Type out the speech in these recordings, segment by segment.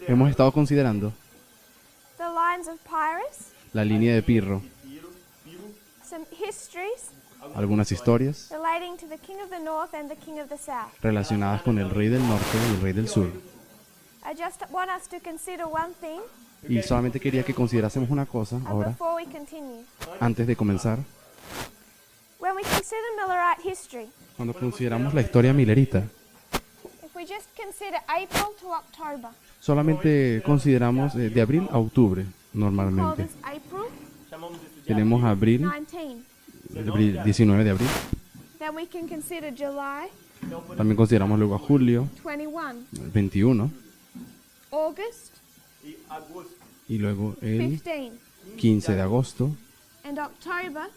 Hemos estado considerando the lines of Pyrrhus, la línea de Pirro, some histories algunas historias relating to the king of the north and the king of the south. relacionadas con el rey del norte y el rey del sur. I just want us to consider one thing Y solamente quería que considerásemos una cosa ahora, before we continue. antes de comenzar. When we consider Millerite history, Cuando consideramos la historia milerita, if we just consider April to October, solamente consideramos de abril a octubre, call normalmente. this April Tenemos abril, 19. 19 de abril. Then we can consider July También consideramos luego a julio, 21, 21. August Y luego el 15, 15 de agosto and October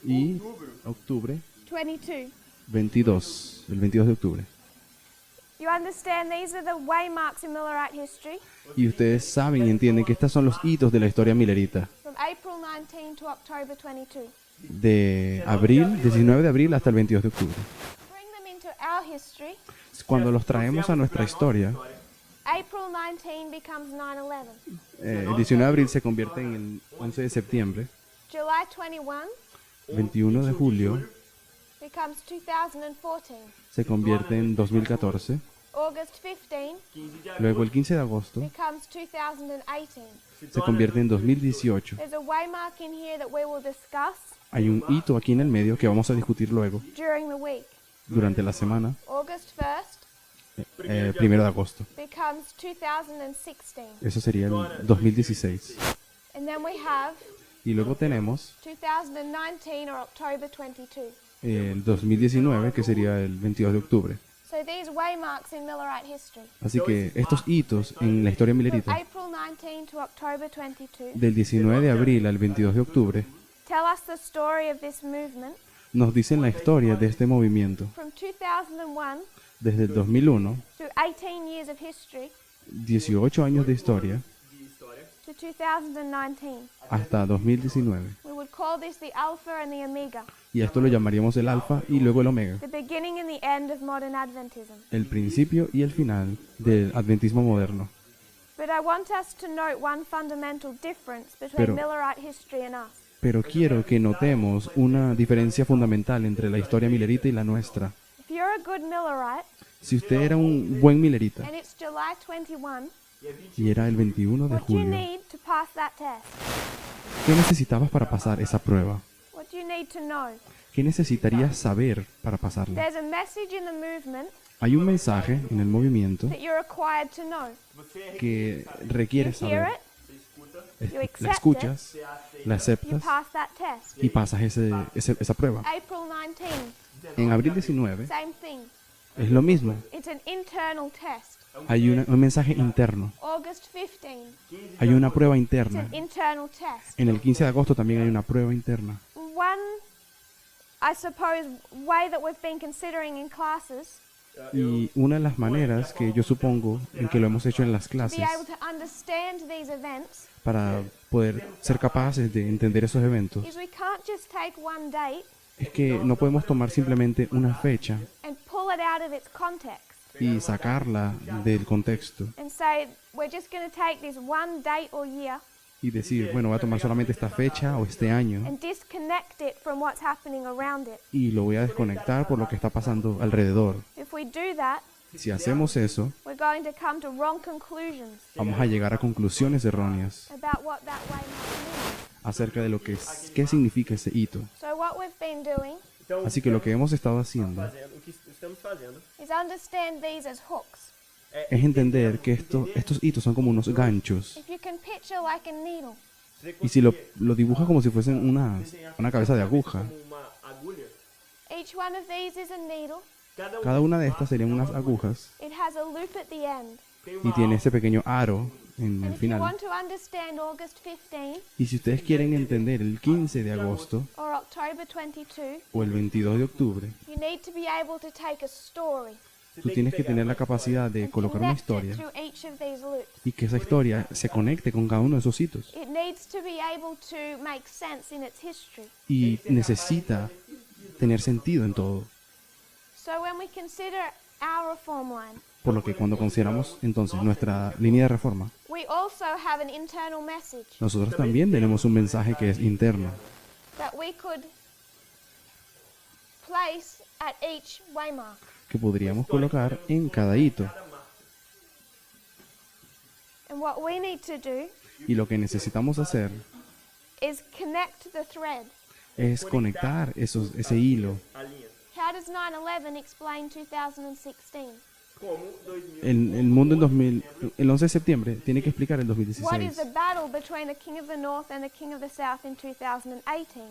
y octubre 22. 22, el 22 de octubre. You understand these are the waymarks in Millerite history Y ustedes saben y entienden que estos son los hitos de la historia milerita, from April 19 to October 22. de abril, 19 de abril hasta el 22 de octubre. Bring them into our history. Cuando los traemos a nuestra historia, April 19 becomes 9/11. el 19 de abril se convierte en el 11 de septiembre, July 21 21 de julio becomes 2014. se convierte en 2014, August 15 luego el 15 de agosto becomes 2018. se convierte en 2018. There's a waymark in here that we will discuss Hay un hito aquí en el medio que vamos a discutir luego, during the week. durante la semana, August 1st 1 de agosto. becomes 2016. Eso sería el 2016. And then we have Y luego tenemos 2019 or October 22. el 2019, que sería el 22 de octubre. So these waymarks in Millerite history, Así que estos hitos en la historia from milerita, April 19 to October 22, del 19 de abril al 22 de octubre, tell us the story of this movement nos dicen la historia de este movimiento from 2001 desde el 2001, through 18 years of history 18 años de historia, to 2019. hasta 2019. We would call this the Alpha and the Omega, Y a esto lo llamaríamos el alfa y luego el omega, the beginning and the end of modern Adventism. el principio y el final del adventismo moderno. But I want us to note one fundamental difference between Pero- Millerite history and us. Pero quiero que notemos una diferencia fundamental entre la historia milerita y la nuestra. If you're a good Millerite Si usted era un buen milerita and it's July 21, y era el 21 de what do you julio, need to pass that test? ¿qué necesitabas para pasar esa prueba? What do you need to know? ¿Qué necesitarías saber para pasarla? There's a message in the movement Hay un mensaje en el movimiento that you're required to know. que requieres You hear saber. it, you La accept escuchas, la you aceptas pass that test. y pasas esa prueba. April 19, En abril 19 same thing. es lo mismo. It's an internal test. Hay un mensaje interno. August 15, Hay una prueba it's interna. an internal test. En el 15 de agosto también hay una prueba interna. One, I suppose, way that we've been considering in classes Y una de las maneras que yo supongo en que lo hemos hecho en las to clases be able to understand these events para poder ser capaces de entender esos eventos is we can't just take one date es que no podemos tomar simplemente una fecha and pull it out of its context y sacarla del contexto and say we're just going to take this one date or year y decir, bueno, voy a tomar solamente esta fecha o este año and disconnect it from what's happening around it. y lo voy a desconectar por lo que está pasando alrededor. If we do that, Si hacemos eso, we're going to come to wrong conclusions vamos a llegar a conclusiones erróneas about what that way might mean. acerca de qué significa ese hito. So what we've been doing Así que lo que hemos estado haciendo o que estamos fazendo is understand these as hooks. es entender que estos hitos son como unos ganchos. If you can picture like a needle, Y si lo dibujas como si fuesen una cabeza de aguja, como uma agulha, each one of these is a needle. cada una de estas serían unas agujas It has a loop at the end. tem y uma tiene ese pequeño aro en And el if you final. want to understand August 15 Y si ustedes quieren entender el 15 de agosto or October 22, o el 22 de octubre, you need to be able to take a story tú tienes que tener la capacidad de and colocar una connect it historia through each of these loops. y que esa historia se conecte con cada uno de esos hitos. It needs to be able to make sense in its history. Y necesita tener sentido en todo. So when we consider our reform line, Por lo que cuando consideramos entonces nuestra línea de reforma, we also have an internal message nosotros también tenemos un mensaje que es interno, that we could place at each waymark. que podríamos colocar en cada hito. And what we need to do Y lo que necesitamos hacer is connect the thread. es conectar ese hilo. A linha. How does 9/11 explain 2016? Como 2000. El mundo en 2000, el 11 de septiembre tiene que explicar el What is 2016. the battle between the king of the north and the king of the south in 2018?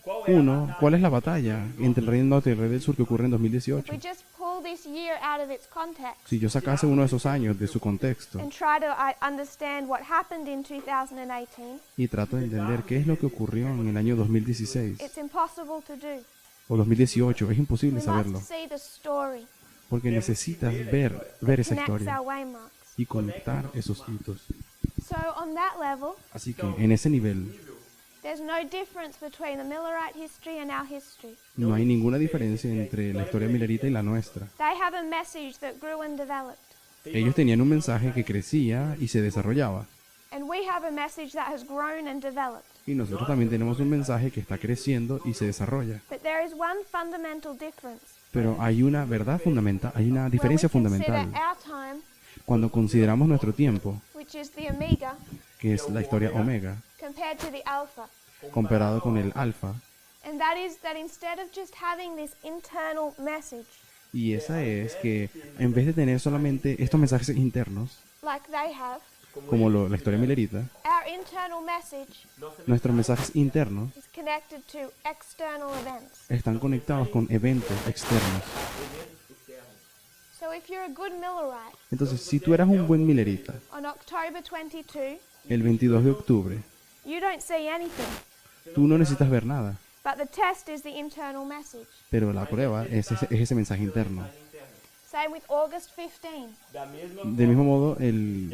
Qual é a Uno, ¿cuál es la batalla entre el rey del norte y el rey del sur que ocurre en If 2018? we just pull this year out of its context Si yo sacase uno de esos años de su contexto and try to understand what happened in 2018, y trato de entender qué es lo que ocurrió en el año 2016 it's impossible to do. o 2018, es imposible We saberlo, must see the story, porque necesitas ver esa connects historia our waymarks. y conectar esos hitos. So on that level, Así que en ese nivel there's no difference between the Millerite history and our history. no hay ninguna diferencia entre la historia milerita y la nuestra. They have a message that grew and developed, Ellos tenían un mensaje que crecía y se desarrollaba. and we have a message that has grown and developed. Y nosotros también tenemos un mensaje que está creciendo y se desarrolla. But there is one fundamental difference. Pero hay una verdad fundamental, hay una diferencia When we consider fundamental. our time, Cuando consideramos nuestro tiempo, which is the omega, que es la historia omega, compared to the alpha, comparado con el alfa, and that is that instead of just having this internal message, y esa es que en vez de tener solamente estos mensajes internos, like they have, como la historia milerita, our internal message nuestros mensajes internos is connected to external events. están conectados con eventos externos. So if you're a good Millerite, Entonces, si tú eras un buen milerita, on October 22, el 22 de octubre, you don't see anything, tú no necesitas ver nada, but the test is the internal message. pero la prueba es ese mensaje interno. Same with August 15. da mesma Del mismo modo, el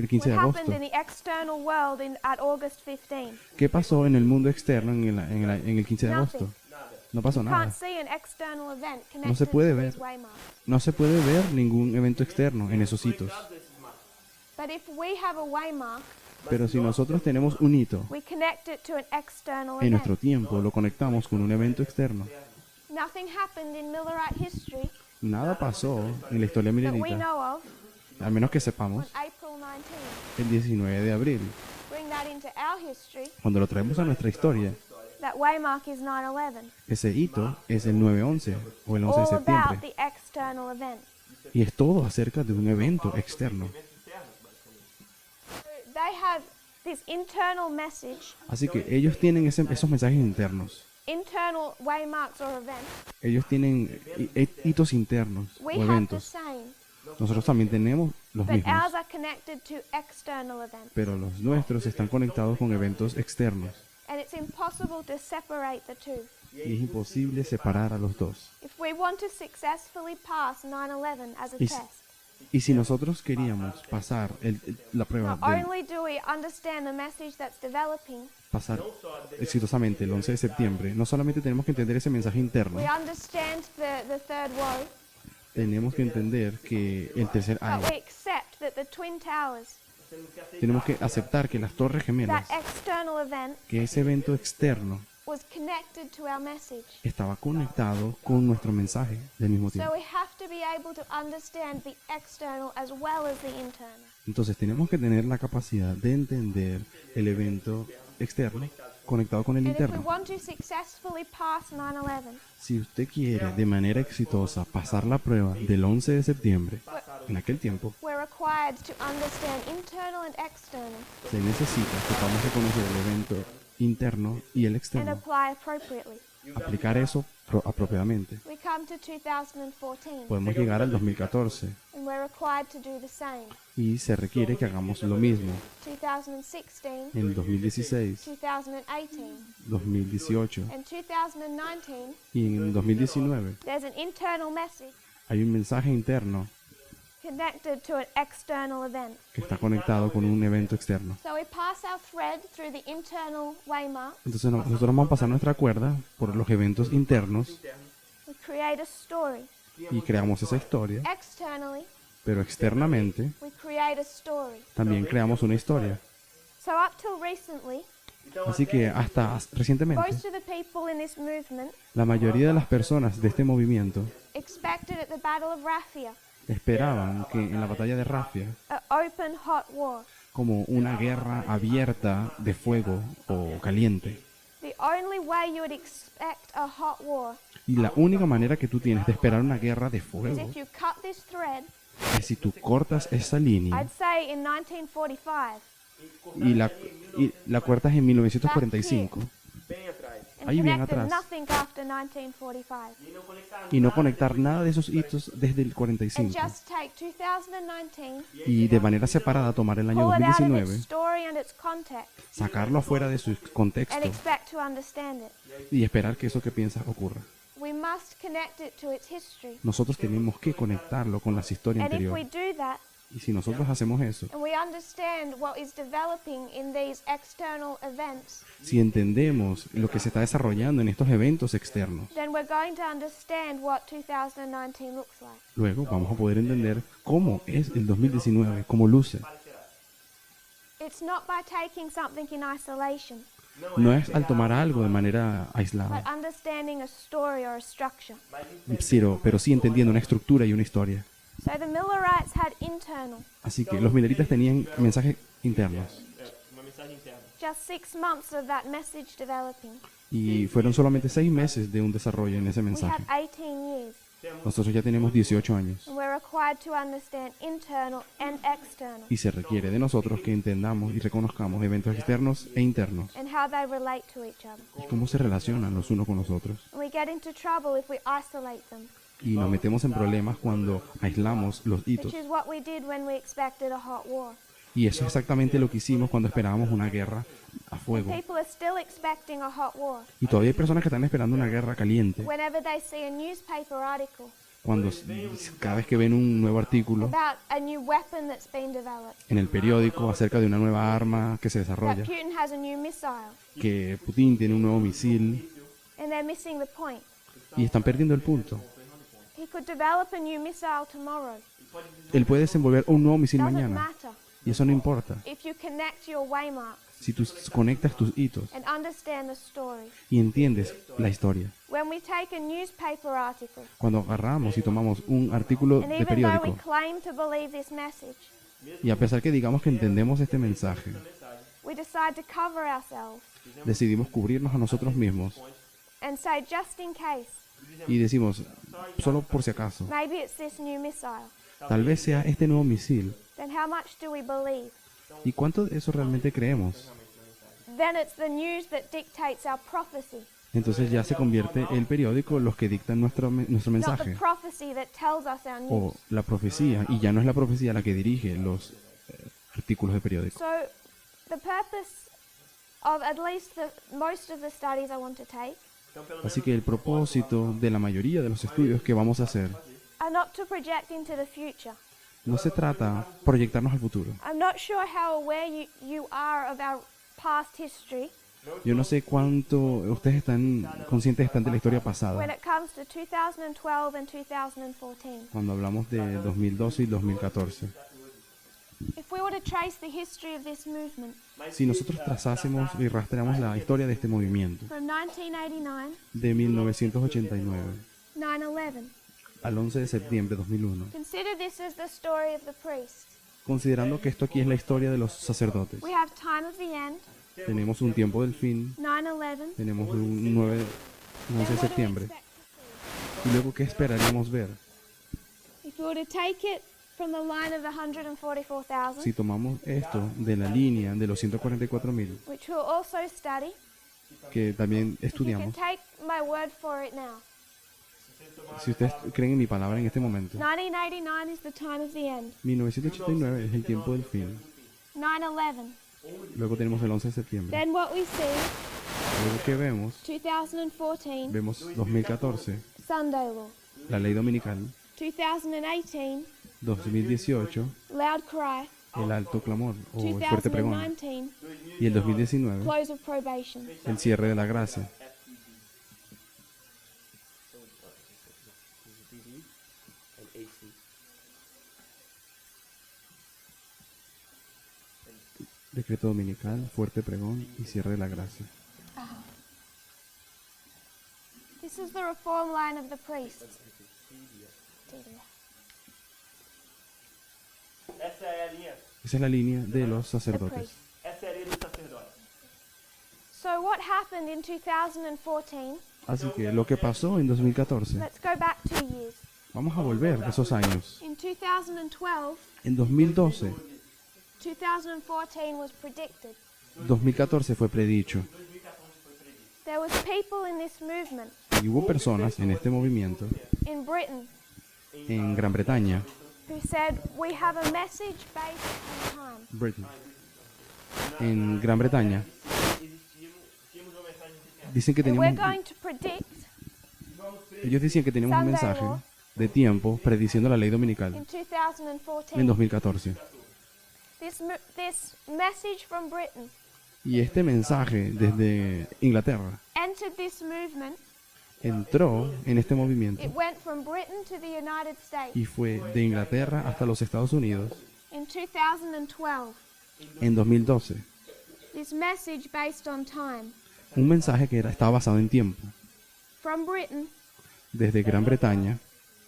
15 de What agosto. happened in the external world at August 15? ¿Qué pasó en el mundo externo en el 15 de agosto? No pasó nada. Can't see an external event No connected se puede to ver. these waymarks. No se puede ver ningún evento externo en esos hitos. desses marcos. But if we have a waymark, Pero si nosotros tenemos un hito we connect it to an external en nuestro event. tiempo, lo conectamos con un evento externo. Nothing happened in Millerite history Nada pasó en la historia that we milerita, know of al menos que on sepamos, April 19. el 19 de abril. Bring that into our history, Cuando lo traemos a nuestra historia, that waymark is 9/11. ese hito es el 9/11 o el 11 de All about septiembre. the external event. Y es todo acerca de un evento externo. They have this internal message, Así que ellos tienen esos mensajes internos. internal waymarks or events. Ellos tienen hitos internos We o have the eventos. same, Nosotros también tenemos los but mismos, ours are connected to external events. pero los nuestros están conectados con eventos externos. And it's impossible to separate the two. Y es imposible separar a los dos. If we want to successfully pass 9/11 as a Y si- test, Y si nosotros queríamos pasar la prueba not only do we understand the message that's developing, pasar exitosamente el 11 de septiembre, no solamente tenemos que entender ese mensaje interno, we understand the third woe, tenemos que entender que el tercer but año, we accept that the Twin Towers, tenemos que aceptar que las torres gemelas, that external event, que ese evento externo was connected to our message. estaba conectado con nuestro mensaje del mismo So tiempo. we have to be able to understand the external as well as the internal. Entonces tenemos que tener la capacidad de entender el evento externo conectado con el And if we interno. want to successfully pass 9/11, Si usted quiere de manera exitosa pasar la prueba del 11 de septiembre, en aquel tiempo, we're required to understand internal and external se necesita que podamos reconocer el evento interno y el and externo, apply appropriately. aplicar eso apropiadamente. We come to 2014 Podemos llegar al 2014 and we're required to do the same. y se requiere que hagamos lo mismo 2016, en el 2016, 2018, 2018 and 2019, y en el 2019. there's an internal message Hay un mensaje interno connected to an external event. que está conectado con un evento externo. So we pass our thread through the internal waymark. Entonces nosotros vamos a pasar nuestra cuerda por los eventos internos We create a story. y creamos esa historia, Externally, pero externamente we create a story. también creamos una historia. So up till recently, Así que hasta recientemente, most of the people in this movement la mayoría de las personas de este movimiento expected at the Battle of Raphia esperaban que en la batalla de Rafia, an open hot war. como una guerra abierta de fuego o caliente. The only way you would expect a hot war Y la única manera que tú tienes de esperar una guerra de is fuego if you cut this thread, es si tú cortas esa línea I'd say in 1945, y la cortas en 1945 Bem atrás. and Ahí bien connected atrás. nothing after 1945. E não conectar y no conectar nada de esos hitos desde el And 45 just take 2019, y de manera separada tomar el año pull it out of 2019, its story and its context, sacarlo afuera de su and contexto expect to understand it. y esperar que eso que piensas ocurra. We must connect it to its history. Nosotros tenemos que conectarlo con la historia And if anterior. we do that, Y si nosotros hacemos eso, and we understand what is developing in these external events, si entendemos lo que se está desarrollando en estos eventos externos, then we're going to understand what 2019 looks like. luego vamos a poder entender cómo es el 2019, cómo luce. It's not by taking something in isolation, No es al tomar algo de manera but aislada, understanding a story or a structure. pero sí entendiendo una estructura y una historia. So the Millerites had internal, Así que los mileritas tenían mensajes internos uma mensagem interna. just 6 months of that message developing. y fueron solamente 6 meses de un desarrollo en ese We mensaje. have 18 years, Nosotros ya tenemos 18 años and we're required to understand internal and external, y se requiere de nosotros que entendamos y reconozcamos eventos externos e internos and how they relate to each other. y cómo se relacionan los unos con los otros. And we get into trouble if we isolate them, Y nos metemos en problemas cuando aislamos los hitos. which is what we did when we expected a hot war. Y eso es exactamente lo que hicimos cuando esperábamos una guerra a fuego. People are still expecting a hot war. Y todavía hay personas que están esperando una guerra caliente. Whenever they see a newspaper article Cuando cada vez que ven un nuevo artículo about a new weapon that's been developed, en el periódico acerca de una nueva arma que se that desarrolla, Putin has a new missile, que Putin tiene un nuevo misil and they're missing the point. y están perdiendo el punto. He could develop a new missile tomorrow. Él puede desenvolver un nuevo misil Doesn't mañana matter. y eso no importa. If you connect your waymarks Si tú conectas tus hitos and understand the story. y entiendes la historia. When we take a newspaper article, Cuando agarramos y tomamos un artículo and de even though we periódico claim to believe this message, y a pesar que digamos que entendemos este mensaje, we decide to cover ourselves decidimos cubrirnos a nosotros mismos and say, just in case, y decimos, solo por si acaso, maybe it's this new missile. tal vez sea este nuevo misil. Then how much do we believe? ¿Y cuánto de eso realmente creemos? Then it's the news that dictates our prophecy, Entonces ya se convierte el periódico los que dictan nuestro not the mensaje prophecy that tells us our news. o la profecía, y ya no es la profecía la que dirige los artículos de periódico. So the purpose of at least most of the studies I want to take Así que el propósito de la mayoría de los estudios que vamos a hacer are not to project into the future. no se trata de proyectarnos al futuro. I'm not sure how aware you are of our past history Yo no sé cuánto ustedes están conscientes están de la historia when pasada it comes to 2012 and 2014. cuando hablamos de 2012 y 2014. If we were to trace the history of this movement Si nosotros trazásemos y rastreamos la historia de este movimiento from 1989, de 1989 9/11, al 11 de septiembre de 2001, consider this as the story of the priests. considerando que esto aquí es la historia de los sacerdotes, We have time of the end, tenemos un tiempo del fin, 9/11. tenemos un 9, un 11 de septiembre, y luego ¿qué esperaríamos ver? If we were to take it from the line of the 144,000, Si tomamos esto de la línea de los 144.000 which we'll also study, que también if you can estudiamos, take my word for it now. si ustedes creen en mi palabra en este momento, 1989 is the time of the end. 1989 es el tiempo del fin, 9/11. luego tenemos el 11 de septiembre, Then what we see, luego ¿qué vemos? 2014, Vemos 2014, Sunday Law. la ley dominical, 2018, 2018, Loud Cry. el alto clamor o el fuerte pregón, 2019, y el 2019, Close of Probation. el cierre de la gracia. Decreto dominical, fuerte pregón y cierre de la gracia. This is the reform line of the priests. Essa é a linha. Esa es la línea de los The sacerdotes. priests. Essa é a linha dos sacerdotes. So what happened in 2014? Así que lo que pasó en 2014, Let's go back 2 years. vamos a volver a esos años. In 2012, En 2012, 2014 was predicted. 2014 fue predicho. There was people in this movement Y hubo personas en este movimiento in Britain en Gran Bretaña, who said, we have a message based on time. Britain, en Gran Bretaña, Tínhamos uma mensagem de tempo. dicen que And we're teníamos, going to predict ellos decían que teníamos un mensaje de tiempo prediciendo la ley in dominical en 2014. 2014. This message from Britain Y este mensaje desde Inglaterra entered this movement. entró en este movimiento It went from Britain to the United States y fue de Inglaterra hasta los Estados Unidos in 2012. en 2012. This message based on time Un mensaje que estaba basado en tiempo, from Britain desde Gran Bretaña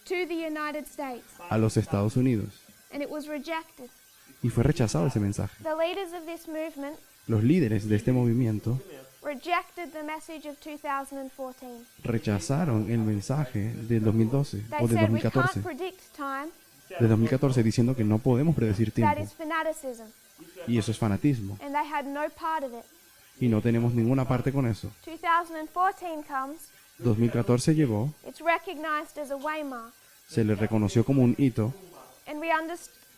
to the United States, a los Estados Unidos. and it was rejected. Y fue rechazado ese mensaje. The leaders of this movement Los líderes de este movimiento rejected the message of 2014. rechazaron el mensaje del 2012 They o del said we 2014, can't predict time, de 2014 diciendo que no podemos predecir that tiempo. is fanaticism, Y eso es fanatismo. and they had no part of it. Y no tenemos ninguna parte con eso. 2014 comes, 2014 llegó, it's recognized as a waymark, se le reconoció como un hito and we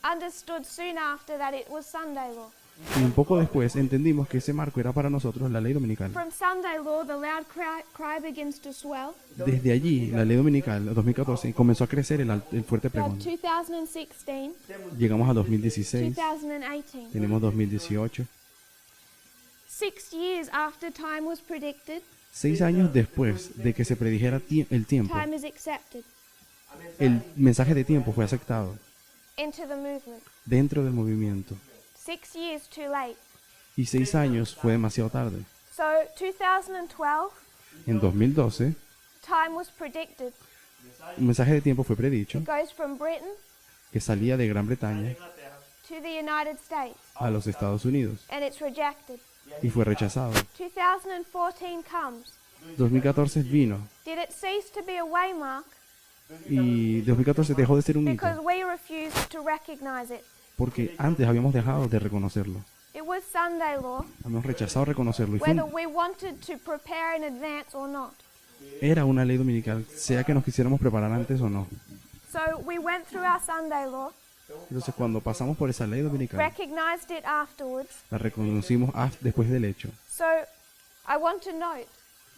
understood soon after that it was Sunday law. y un poco después entendimos que ese marco era para nosotros la ley dominical. From Sunday law, the loud cry begins to swell. Desde allí, la ley dominical 2014 comenzó a crecer el fuerte We had pregón. 2016, Llegamos a 2016, 2018. tenemos 2018. 6 years after time was predicted, 6 años después de que se predijera el tiempo, time is accepted el mensaje de tiempo fue aceptado into the movement. dentro del movimiento. 6 years too late. Y 6 años fue demasiado tarde. So 2012, En 2012, time was predicted. un mensaje de tiempo fue predicho It goes from Britain que salía de Gran Bretaña to the United States, a los Estados Unidos and it's rejected. y fue rechazado. 2014 comes. 2014 vino Did it cease to be a waymark y 2014 dejó de ser un hito because we refused to recognize it? porque antes habíamos dejado de reconocerlo. It was Sunday law, Habíamos rechazado reconocerlo y fue whether we wanted to prepare in advance or not. era una ley dominical, sea que nos quisiéramos preparar antes o no. So we went through our Sunday law, Entonces cuando pasamos por esa ley dominical, recognized it afterwards. la reconocimos después del hecho. So I want to note,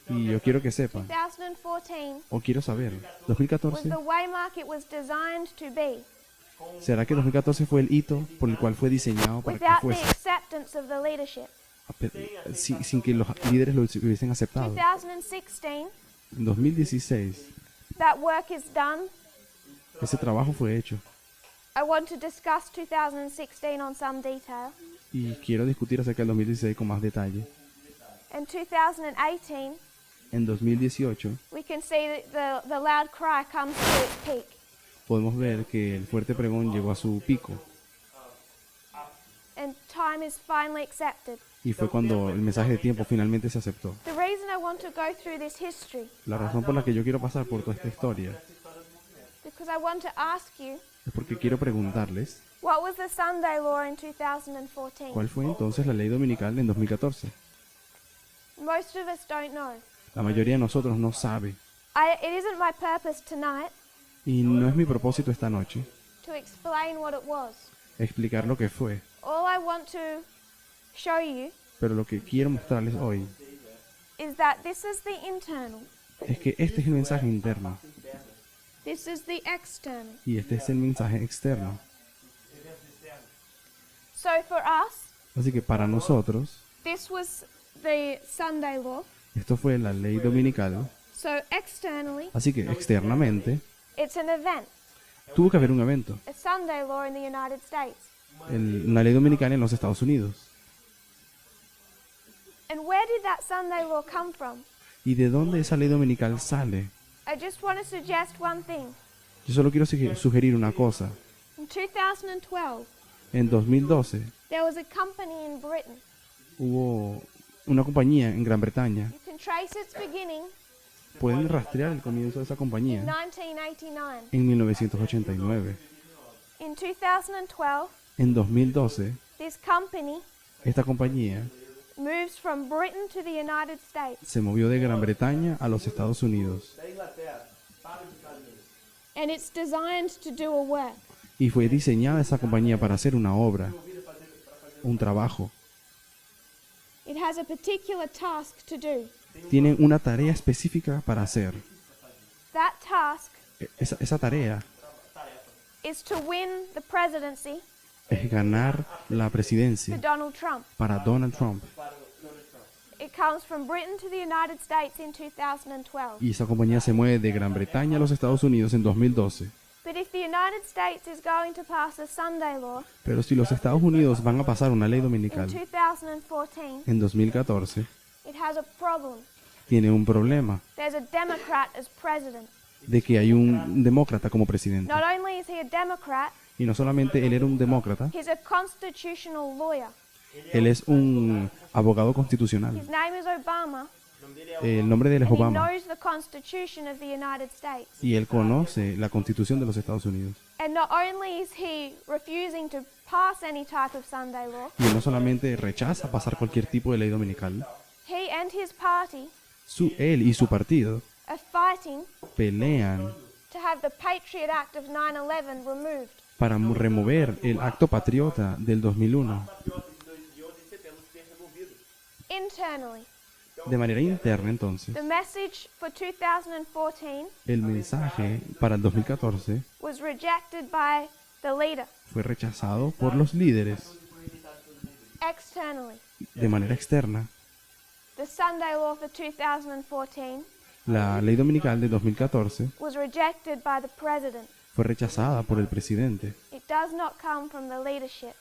Y yo quiero que sepan, 2014 o quiero saber, was 2014, the waymark it was designed to be, ¿será que 2014 fue el hito por el cual fue diseñado para que without the fuese, acceptance of the leadership. sin que los líderes lo hubiesen aceptado? 2016, En 2016, that work is done. ese trabajo fue hecho I want to discuss 2016 on some detail. y quiero discutir acerca del 2016 con más detalle. In 2018, En 2018 we can see that the loud cry comes to its peak. podemos ver que el fuerte pregón llegó a su pico And time is finally accepted. y fue cuando el mensaje de tiempo finalmente se aceptó. The reason I want to go through this history, La razón por la que yo quiero pasar por toda esta historia because I want to ask you, es porque quiero preguntarles what was the Sunday law in 2014? cuál fue entonces la ley dominical en 2014. Most of us don't know. La mayoría de nosotros no sabe It isn't my purpose tonight y no es mi propósito esta noche to explain what it was. explicar lo que fue, All I want to show you pero lo que quiero mostrarles hoy is that this is the internal, es que este es el mensaje interno this is the external. y este es el mensaje externo. So for us, Así que para nosotros, this was the Sunday law. esto fue la ley dominical. So externally, Así que externamente it's an event, tuvo que haber un evento, a Sunday law in the United States. una ley dominical en los Estados Unidos. And where did that Sunday law come from? ¿Y de dónde esa ley dominical sale? I just want to suggest one thing. Yo solo quiero sugerir una cosa. In 2012, En 2012 there was a company in Britain. hubo una compañía en Gran Bretaña. You can trace its beginning Pueden rastrear el comienzo de esa in compañía 1989. en 1989. In 2012, En 2012, this company esta compañía moves from Britain to the United States, se movió de Gran Bretaña a los Estados Unidos Da Inglaterra para os Estados Unidos. and it's designed to do a work. y fue diseñada esa compañía para hacer una obra, un trabajo. It has a particular task to do. Tienen una tarea específica para hacer. That task Esa tarea is to win the presidency es ganar la for presidencia Donald Trump. para Donald Trump. It comes from Britain to the United States in 2012. Y esa compañía se mueve de Gran Bretaña a los Estados Unidos en 2012. But if the United States is going to pass a Sunday law Pero si los Estados Unidos van a pasar una ley in dominical 2014, en 2014, it has a problem. tiene un problema There's a Democrat as president. de que hay un demócrata como presidente. Not only is he a Democrat, Y no solamente él era un demócrata, he's a constitutional lawyer. él es un abogado constitucional. His name is Obama, El nombre de él es and he Obama. knows the Constitution of the United States. Y él conoce la constitución de los Estados Unidos. And not only is he refusing to pass any type of Sunday law, Y él no solamente rechaza pasar cualquier tipo de ley dominical, he and his party él y su partido are fighting pelean to have the Patriot Act of 9/11 removed. para remover el acto patriota del 2001. De 11 de setembro ser removido. Internally, De manera interna, entonces, the message for 2014 el mensaje para el 2014 was rejected by the leader. fue rechazado por los líderes. Externally, De manera externa, the Sunday law for 2014 la ley dominical de 2014 was rejected by the president. fue rechazada por el presidente, It does not come from the leadership.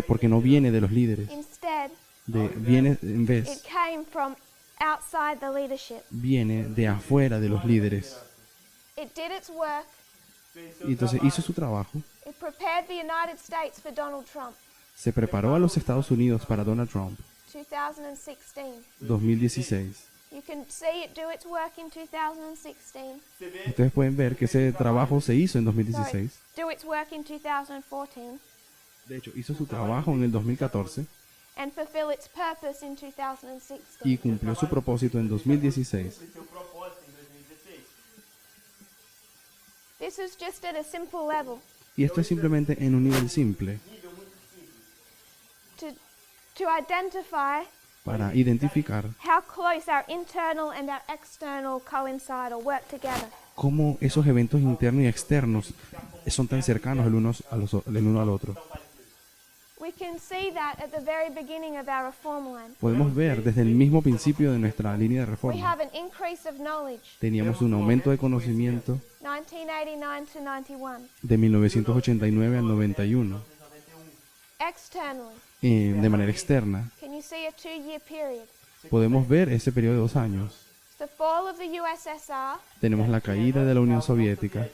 porque no viene de los líderes, Instead, viene en it vez, came from outside the leadership. viene de afuera de los líderes. It did its work. Y entonces hizo su trabajo, It prepared the United States for Donald Trump. se preparó a los Estados Unidos para Donald Trump 2016. 2016. You can see it do its work in 2016. Você vê Ustedes pueden ver que ese trabajo se hizo en Sorry, 2016. do its work in 2014 De hecho, hizo su trabajo en el 2014 and fulfill its purpose in 2016. y cumplió su propósito en 2016. seu propósito em 2016. This is just at a simple level Y esto es simplemente en un nivel simple to identify para identificar how close our internal and our external coincide or work together. cómo esos eventos internos y externos son tan cercanos el uno al otro. We can see that at the very beginning of our reform line. Podemos ver desde el mismo principio de nuestra línea de We reforma. have an increase of knowledge, Teníamos un aumento de conocimiento 1989 to 91. de 1989 al 91. Externally, De manera externa, can you see a 2-year period? podemos ver ese periodo de 2 años. The fall of the USSR, Tenemos la caída de la Unión Soviética,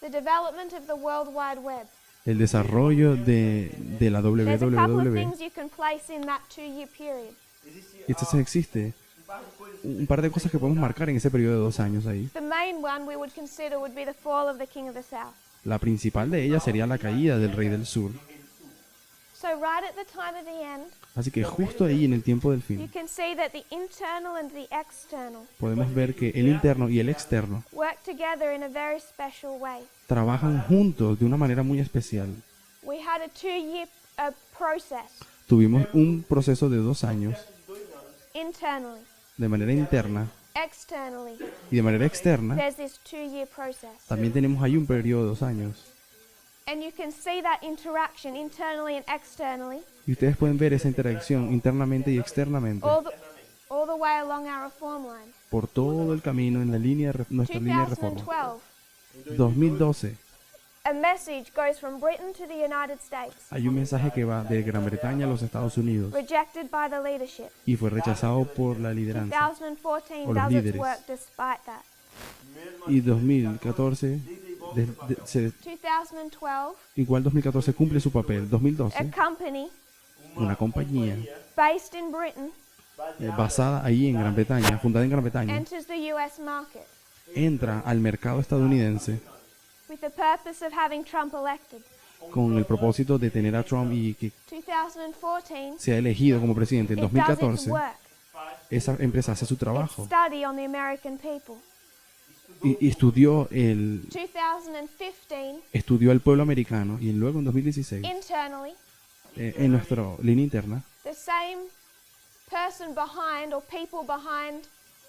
the development of the World Wide Web. el desarrollo de la There's a couple of WWW. things you can place in that 2-year period. Entonces existe un par de cosas que podemos marcar en ese periodo de 2 años ahí. The main one we would consider would be the fall of the King of the South. La principal de ellas sería la caída del rey del sur. So right at the time of the end, Así que justo ahí en el tiempo del you fin can see that the internal and the external podemos ver que el interno y el externo work together in a very special way. trabajan juntos de una manera muy especial. We had a 2-year process Tuvimos un proceso de 2 años internally. de manera interna Externally, y de manera externa there's this 2-year process. también tenemos ahí un periodo de 2 años. And you can see that interaction internally and externally Y ustedes pueden ver esa interacción internamente y externamente all the way along our reform line. por todo el camino en la nuestra línea de reforma. 2012, 2012, a message goes from Britain to the United States, hay un mensaje que va de Gran Bretaña a los Estados Unidos rejected by the leadership. y fue rechazado por la lideranza. 2014 O los does its líderes. work despite that. Y 2014, se, 2012, igual 2014 cumple su papel. a 2012, company una compañía based in Britain basada ahí en Gran Bretaña, fundada en Gran Bretaña, enters the US market entra al mercado estadounidense with the purpose of having Trump elected. con el propósito de tener a Trump y que 2014, sea elegido como presidente. En it does its 2014, work. esa empresa hace su It trabajo study on the American people. y estudió 2015, estudió al pueblo americano y luego en 2016, internally, en nuestra línea interna, the same person behind or people behind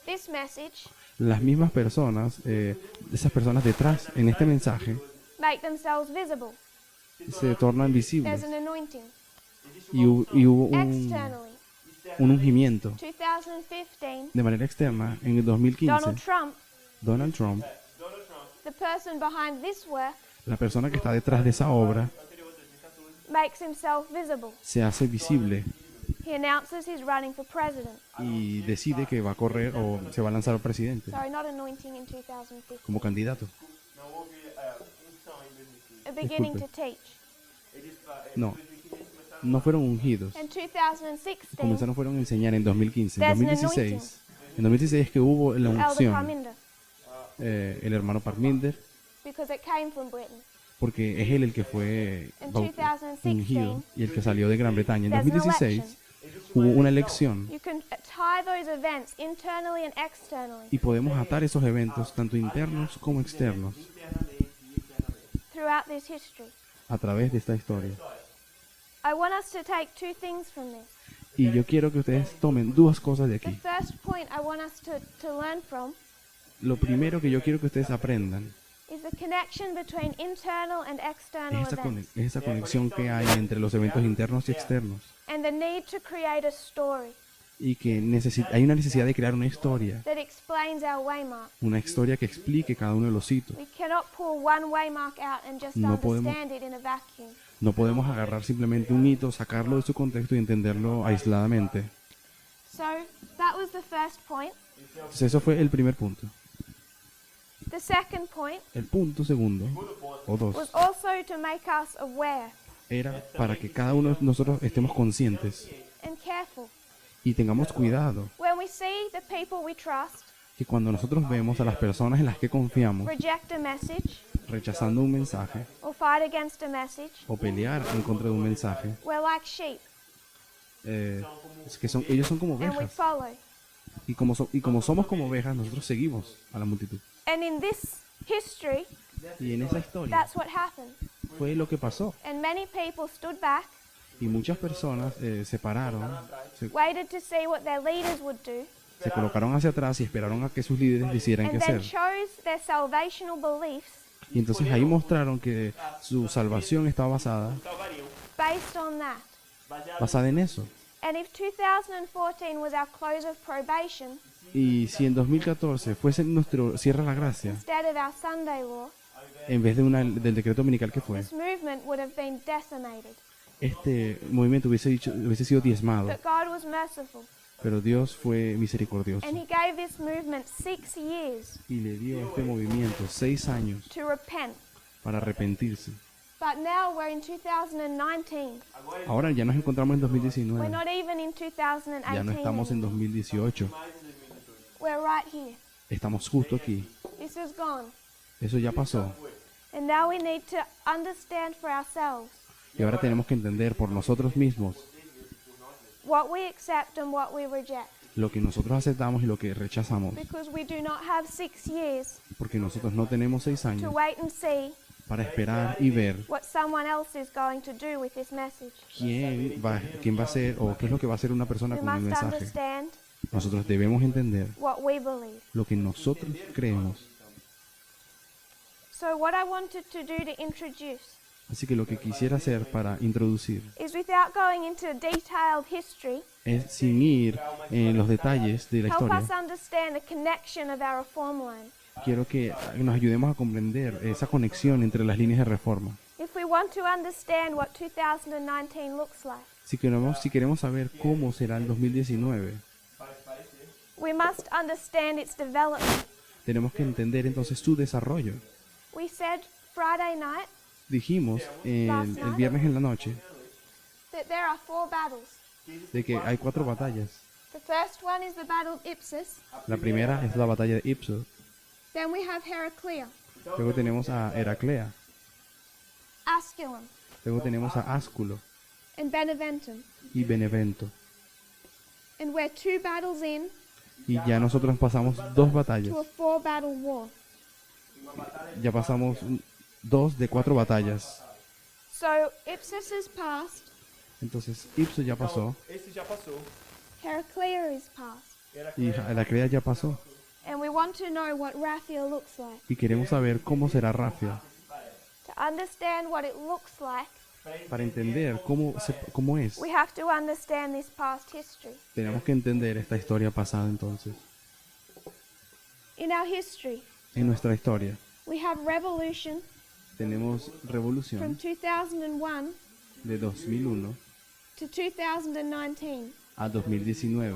this message las mismas personas, esas personas detrás en este mensaje, make themselves visible. se tornan visibles There's an anointing. y hubo Externally, un ungimiento 2015, de manera externa. En el 2015, Donald Trump, Donald Trump, the person behind this work, la persona que está detrás de esa obra, makes himself visible. se hace visible He announces he's running for president. y decide que va a correr o se va a lanzar al presidente Sorry, not anointing in 2015. como candidato. Não houve unção em 2015. A beginning to Disculpe. teach. Eles, No, 2015 eles começaram no fueron ungidos, In 2016, comenzaron fueron a enseñar en 2015. En There's an 2016, en 2016 es que hubo la Elder unción, Parminder, el hermano Parminder, because it came from Britain. porque es él el que fue In ungido 2016, y el que salió de Gran Bretaña. En there's an 2016 election. hubo una elección You can tie those events internally and externally y podemos atar esos eventos tanto internos como externos throughout this history. a través de esta historia. I want us to take two things from this. Y yo quiero que ustedes tomen dos cosas de The aquí. first point I want us to learn from Lo primero que yo quiero que ustedes aprendan is the connection between internal and external es events, esa conexión que hay entre los eventos internos y externos and the need to create a story y que hay una necesidad de crear una historia, that explains our waymark. una historia que explique cada uno de los hitos. We cannot pull one waymark out and just No podemos- understand it in a vacuum. No podemos agarrar simplemente un hito, sacarlo de su contexto y entenderlo aisladamente. So that was the first point. Entonces eso fue el primer punto. The second point El punto segundo, o dos, was also to make us aware era para que cada uno de nosotros estemos conscientes and careful. y tengamos cuidado When we see the people we trust que cuando nosotros vemos a las personas en las que confiamos reject a message rechazando un mensaje or fight against a message, o pelear en contra de un mensaje, we're like sheep es que ellos son como and we ovejas follow. y como somos como ovejas, nosotros seguimos a la multitud. And in this history, Y en esa historia that's what happened. fue lo que pasó. And many people stood back, Y muchas personas se pararon, waited to see what their leaders would do, se colocaron hacia atrás y esperaron a que sus líderes decidieran qué and then hacer. chose their salvational beliefs Y entonces ahí mostraron que su salvación estaba salvariam, based on that. basada en eso. And if 2014 was our close of probation Y si en 2014 fuese nuestro cierre a la gracia, instead of our Sunday law, en vez de del decreto dominical que fue, this movement would have been decimated. este movimiento hubiese sido diezmado. But God was merciful, Pero Dios fue misericordioso and He gave this movement 6 years y le dio a este movimiento 6 años to repent. para arrepentirse. But now we're in 2019. Ahora ya nos encontramos en We're 2019, not even in 2018. ya no estamos en anymore. 2018, We're right here. estamos justo aquí. This is gone. Eso ya pasó And now we need to understand for ourselves y ahora tenemos que entender por nosotros mismos what we accept and what we reject. lo que nosotros aceptamos y lo que rechazamos, Because we do not have 6 years porque nosotros no tenemos 6 to años wait and see para esperar y ver what someone else is going to do with this message. quién va a ser o qué es lo que va a hacer una persona We con el must mensaje. understand Nosotros debemos entender what we believe. lo que nosotros creemos. So what I wanted to do to introduce Así que lo que quisiera hacer para introducir is, without going into detailed history, es, sin ir en los detalles de la help historia, us understand the connection of our reform line. quiero que nos ayudemos a comprender esa conexión entre las líneas de reforma. If we want to understand what 2019 looks like, Si queremos saber cómo será el 2019, we must understand its development. tenemos que entender entonces su desarrollo. We said Friday night Dijimos el viernes en la noche that there are 4 battles. de que hay 4 batallas. The first one is the Battle of Ipsus. La primera es la batalla de Ipsos. Then we have Heraclea, Luego tenemos a Heraclea. Asculum, Luego tenemos a Asculo and Beneventum. y Benevento. And we're 2 battles in Y ya nosotros pasamos 2 batallas. to a 4-battle war. Ya pasamos 2 de 4 batallas. So Ipsus is past, Entonces Ipsos ya pasó Esse já passou. Heraclea is past. y Heraclea ya pasó. And we want to know what Raphia looks like. Y queremos saber cómo será Rafia. To understand what it looks like, Para entender cómo es, we have to understand this past history. tenemos que entender esta historia pasada entonces. In our history, En nuestra historia we have revolution tenemos from revolución 2001 de 2001 to 2019. a 2019.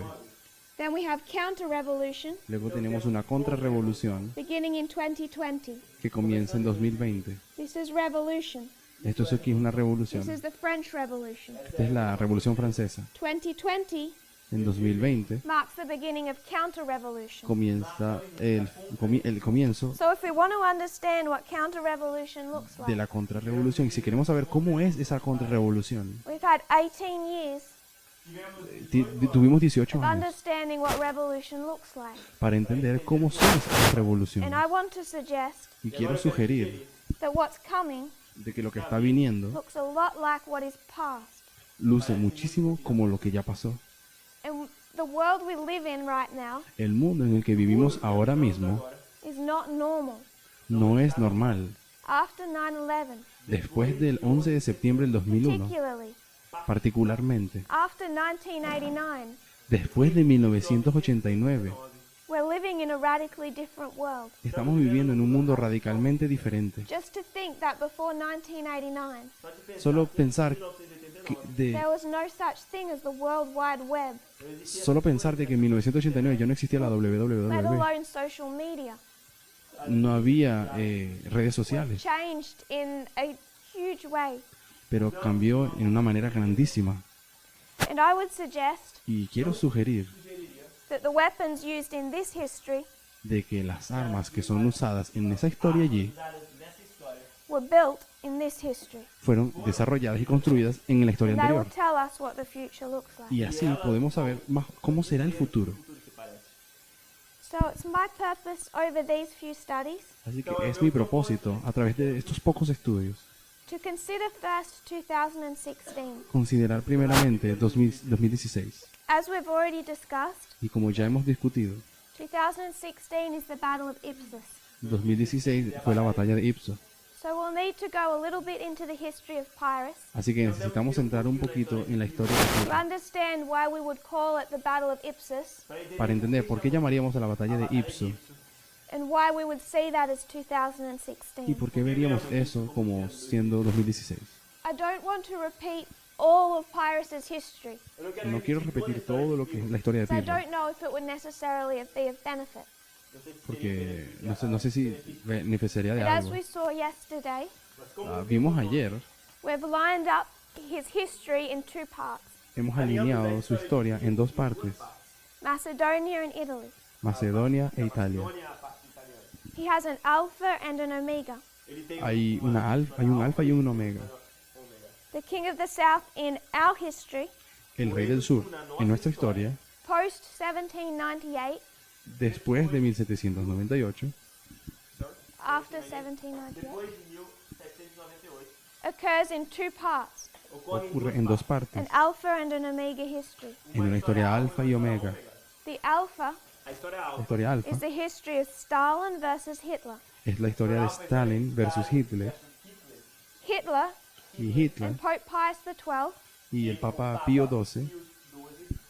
Then we have counter-revolution Luego tenemos una contrarrevolución beginning in 2020. que comienza en 2020. This is revolution. Esto es aquí una This revolución. is the French Revolution. Esta es la Revolución Francesa. 2020 En 2020 marks the beginning of counter-revolution. comienza el comienzo So if we want to understand what counter-revolution looks de like, la contrarrevolución. Y si queremos saber cómo es esa contrarrevolución, we've had 18 years tuvimos 18 of años understanding what revolution looks like. para entender cómo son estas revoluciones. And I want to suggest Y quiero sugerir that what's coming de que lo que está viniendo looks a lot like what is past. luce muchísimo como lo que ya pasó. And the world we live in right now El mundo en el que vivimos ahora mismo is not normal. no es normal. After 9/11, Después del 11 de septiembre del 2001, particularly particularmente, after 1989, después de 1989, we're living in a radically different world. estamos viviendo en un mundo radicalmente diferente. Just to think that before 1989, Solo pensar there was no such thing as the World Wide Web, de que en 1989 ya no existía la let WWW, alone social media, no había redes sociales, changed in a huge way. pero cambió en una manera grandísima. And I would suggest Y quiero sugerir that the weapons used in this history de que las armas que son usadas en esa historia allí were built in this history. fueron desarrolladas y construidas en la historia They will anterior. tell us what the future looks like. Y así podemos saber más cómo será el futuro. So it's my purpose over these few studies Así que es mi propósito, a través de estos pocos estudios, to consider first 2016. considerar primeramente 2016. As we've already discussed, Y como ya hemos discutido, 2016 is the Battle of Ipsus. 2016 fue la batalla de Ipsos. So we'll need to go a little bit into the history of Pyrrhus Así que necesitamos entrar un poquito en la historia de to Pyrrhus understand why we would call it the Battle of Ipsus para entender por qué llamaríamos a la batalla de Ipsos and why we would see that as y 2016. por qué veríamos eso como siendo 2016. I don't want to repeat all of Pyrrhus's history, No quiero repetir todo lo que es la historia de so I Pyrrhus, don't know if it would necessarily be of benefit. porque no sé si beneficiaría de But as algo. we saw yesterday, Vimos ayer, we've lined up his history in 2 parts, hemos alineado su historia en 2 partes, Macedonia and Italy. Macedonia e Italia. Macedônia, a parte italiana. He has an alpha and an omega. Ele tem Hay un alfa y un omega. The king of the south in our history, El rey del sur, en nuestra historia, post 1798, después de 1798, after 1798, depois de 1798, occurs in 2 parts, ocorre em ocurre en 2 partes, an alpha and an omega history. en una historia alfa y omega. The alpha a história La alta. historia alfa is the history of Stalin versus Hitler. es la historia de Stalin versus Hitler, Hitler y Hitler and Pope Pius XII y el Papa Pío XII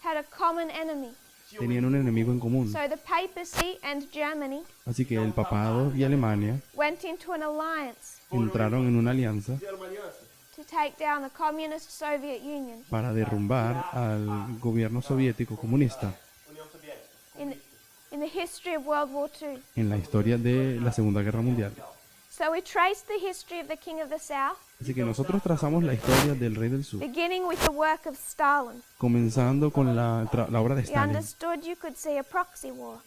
had a common enemy, tenían un enemigo en común. So the papacy and Germany Así que el papado y Alemania went into an alliance entraron en una alianza Fizeram uma aliança to take down the communist Soviet Union para derrumbar al gobierno soviético comunista União Soviética. in the history of World War II. en la historia de la Segunda Guerra Mundial. So we trace the history of the King of the South, Así que nosotros trazamos la historia del rey del sur, beginning with the work of Stalin. comenzando con la obra de We Stalin. understood you could see a proxy war.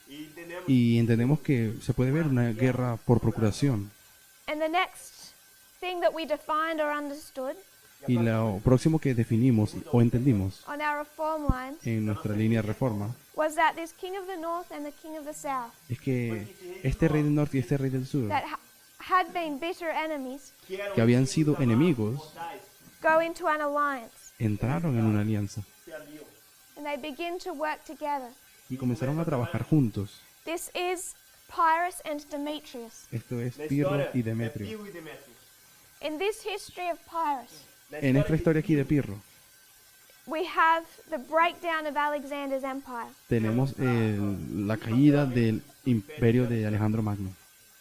E entendemos Y entendemos que se puede ver una guerra por procuración. And the next thing that we defined or understood Y lo próximo que definimos o entendimos on our reform lines en nuestra línea de reforma was that this King of the North and the King of the South es que este rey del norte y este rey del sur, that had been bitter enemies que eram que habían sido enemigos, mortais, go into an alliance entraron en una alianza se aliam. and they begin to work together. y comenzaron a trabajar juntos. This is Pyrrhus and Demetrius. Esto es Na Pirro história, y é Demetrio. Pirro e Demétrio. In this history of Pyrrhus, Na En esta historia aquí de Pirro we have the breakdown of Alexander's empire. tenemos la caída del imperio de Alejandro Magno.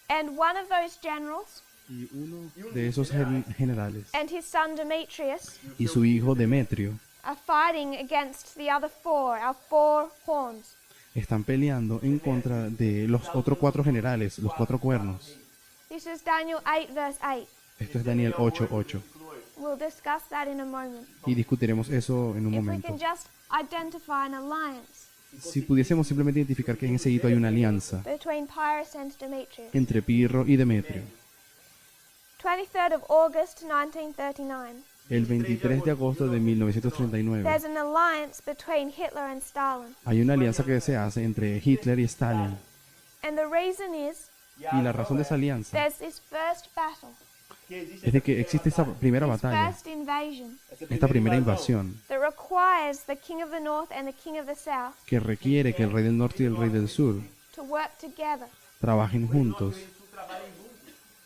And one of those generals Y uno de esos generales and his son Demetrius y su hijo Demetrio are fighting against the other four, our four horns. están peleando en contra de los otros 4 generales, los 4 cuernos. This is Daniel 8, verse 8. Esto es Daniel 8:8. We'll discuss that in a moment. Y discutiremos eso en un If we momento. can just identify an alliance Si pudiésemos simplemente identificar que en ese hito hay una alianza between Pyrrhus and Demetrius. entre Pirro y Demetrio. 23rd of August 1939. El 23 de agosto de 1939 There's an alliance between Hitler and Stalin. hay una alianza que se hace entre Hitler y Stalin. And the reason is Y la razón de esa alianza there's this first battle, Que existe es de que existe esa primera this batalla, first invasion esta primera invasión, that requires the King of the North and the King of the South que requiere que el rey del norte y el rey del sur to work together. trabajen juntos.